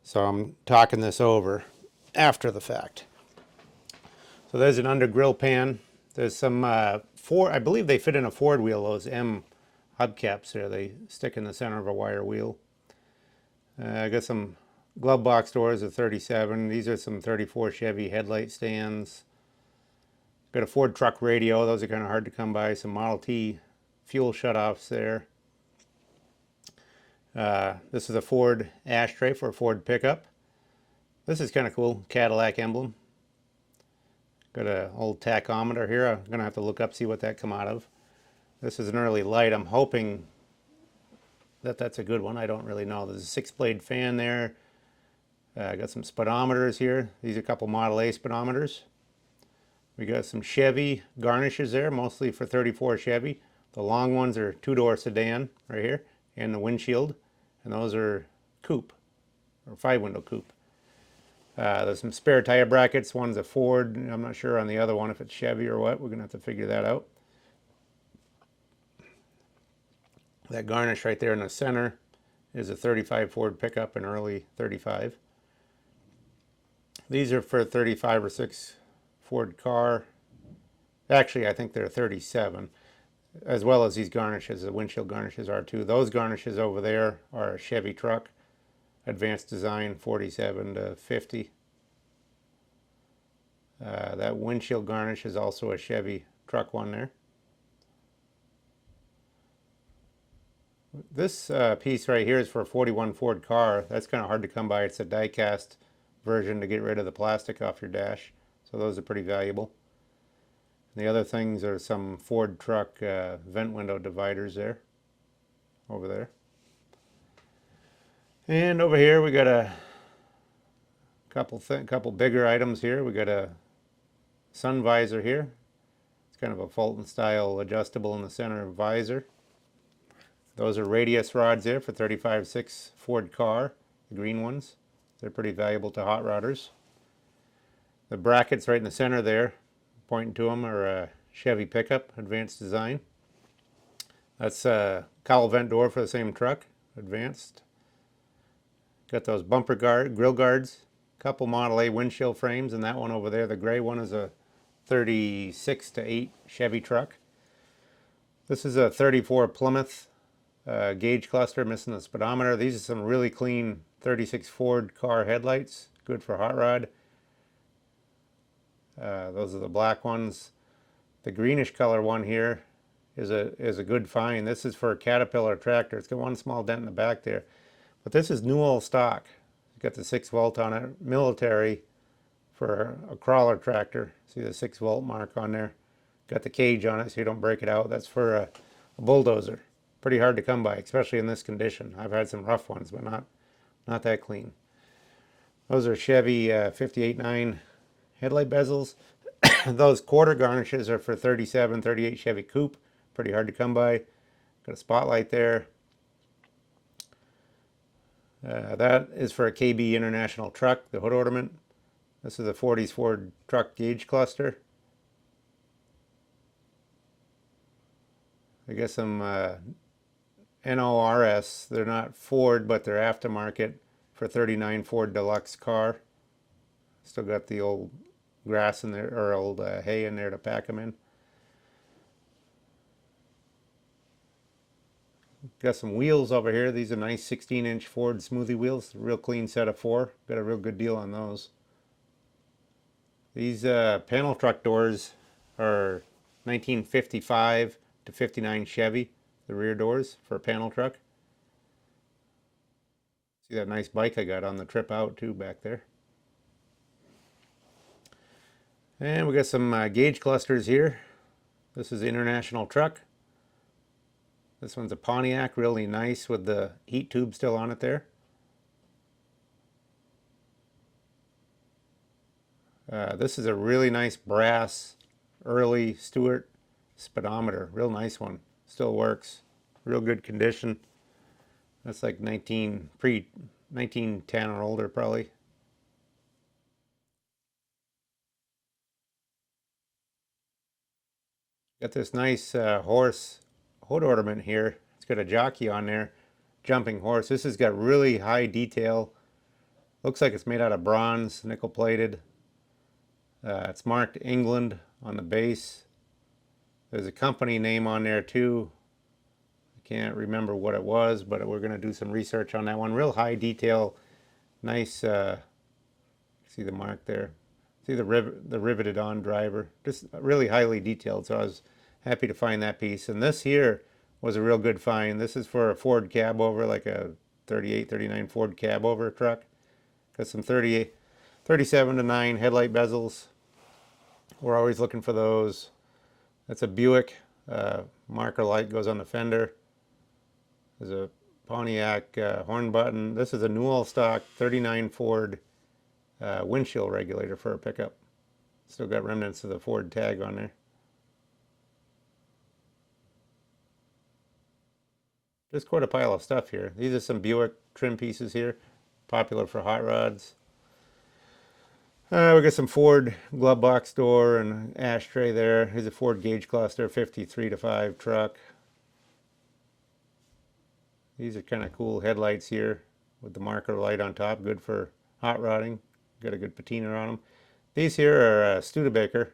so I'm talking this over after the fact. So there's an under grill pan. There's some Ford, I believe they fit in a Ford wheel, those M hubcaps there. They stick in the center of a wire wheel. I got some glove box doors of 37. These are some 34 Chevy headlight stands. Got a Ford truck radio. Those are kind of hard to come by. Some Model T fuel shutoffs there. This is a Ford ashtray for a Ford pickup. This is kind of cool, Cadillac emblem. Got an old tachometer here. I'm going to have to look up, see what that come out of. This is an early light. I'm hoping that that's a good one. I don't really know. There's a 6-blade fan there. Got some speedometers here. These are a couple Model A speedometers. We got some Chevy garnishes there, mostly for 34 Chevy. The long ones are 2-door sedan right here, and the windshield. And those are coupe, or 5-window coupe. There's some spare tire brackets. One's a Ford. I'm not sure on the other one if it's Chevy or what. We're going to have to figure that out. That garnish right there in the center is a 35 Ford pickup, an early 35. These are for a 35 or 6 Ford car. Actually, I think they're 37, as well as these garnishes. The windshield garnishes are too. Those garnishes over there are a Chevy truck, advanced design 47 to 50. That windshield garnish is also a Chevy truck one there. This piece right here is for a 41 Ford car. That's kind of hard to come by. It's a die-cast version to get rid of the plastic off your dash. So those are pretty valuable. And the other things are some Ford truck vent window dividers there, over there. And over here we got a couple bigger items here. We got a sun visor here. It's kind of a Fulton style adjustable in the center visor. Those are radius rods there for 35/6 Ford car, the green ones. They're pretty valuable to hot rodders. The brackets right in the center there, pointing to them, are a Chevy pickup, advanced design. That's a cowl vent door for the same truck, advanced. Got those bumper grill guards, couple Model A windshield frames, and that one over there, the gray one, is a 36 to 8 Chevy truck. This is a 34 Plymouth gauge cluster, missing the speedometer. These are some really clean 36 Ford car headlights, good for hot rod. Those are the black ones. The greenish color one here is a good find. This is for a Caterpillar tractor. It's got one small dent in the back there, but this is new old stock. It's got the 6-volt on it, military, for a crawler tractor. See the 6-volt mark on there. Got the cage on it so you don't break it out. That's for a bulldozer. Pretty hard to come by, especially in this condition. I've had some rough ones, but not that clean. Those are Chevy 58.9 headlight bezels. Those quarter garnishes are for 37, 38 Chevy coupe. Pretty hard to come by. Got a spotlight there. That is for a KB International truck, the hood ornament. This is a 40s Ford truck gauge cluster. I guess some NORS. They're not Ford, but they're aftermarket for 39 Ford Deluxe car. Still got the old grass in there, or old hay in there to pack them in. Got some wheels over here. These are nice 16-inch Ford smoothie wheels. Real clean set of 4. Got a real good deal on those. These panel truck doors are 1955 to 59 Chevy. The rear doors for a panel truck. See that nice bike I got on the trip out too back there. And we got some gauge clusters here. This is the International truck. This one's a Pontiac, really nice with the heat tube still on it there. This is a really nice brass early Stewart speedometer. Real nice one. Still works. Real good condition. That's like 1910 or older probably. Got this nice horse hood ornament here. It's got a jockey on there, jumping horse. This has got really high detail. Looks like it's made out of bronze, nickel plated. It's marked England on the base. There's a company name on there too. I can't remember what it was, but we're going to do some research on that one. Real high detail, nice. See the mark there. See the riveted on driver. Just really highly detailed. So I was happy to find that piece. And this here was a real good find. This is for a Ford cab over, like a 38, 39 Ford cab over truck. Got some 37 to 9 headlight bezels. We're always looking for those. That's a Buick. Marker light goes on the fender. There's a Pontiac horn button. This is a Newell stock 39 Ford windshield regulator for a pickup. Still got remnants of the Ford tag on there. Just quite a pile of stuff here. These are some Buick trim pieces here, popular for hot rods. We got some Ford glove box door and an ashtray there. Here's a Ford gauge cluster 53-5 truck. These are kind of cool headlights here with the marker light on top, good for hot rodding. Got a good patina on them. These here are Studebaker,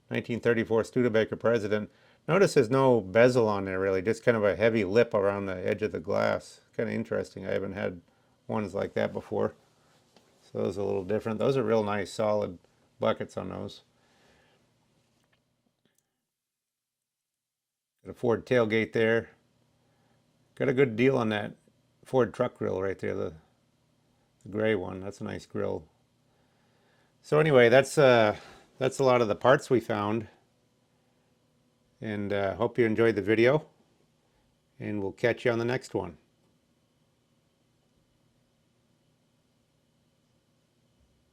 1934 Studebaker President. Notice there's no bezel on there really, just kind of a heavy lip around the edge of the glass. Kind of interesting. I haven't had ones like that before. So those are a little different. Those are real nice, solid buckets on those. Got a Ford tailgate there. Got a good deal on that Ford truck grill right there, the gray one. That's a nice grill. So anyway, that's a lot of the parts we found. And hope you enjoyed the video. And we'll catch you on the next one.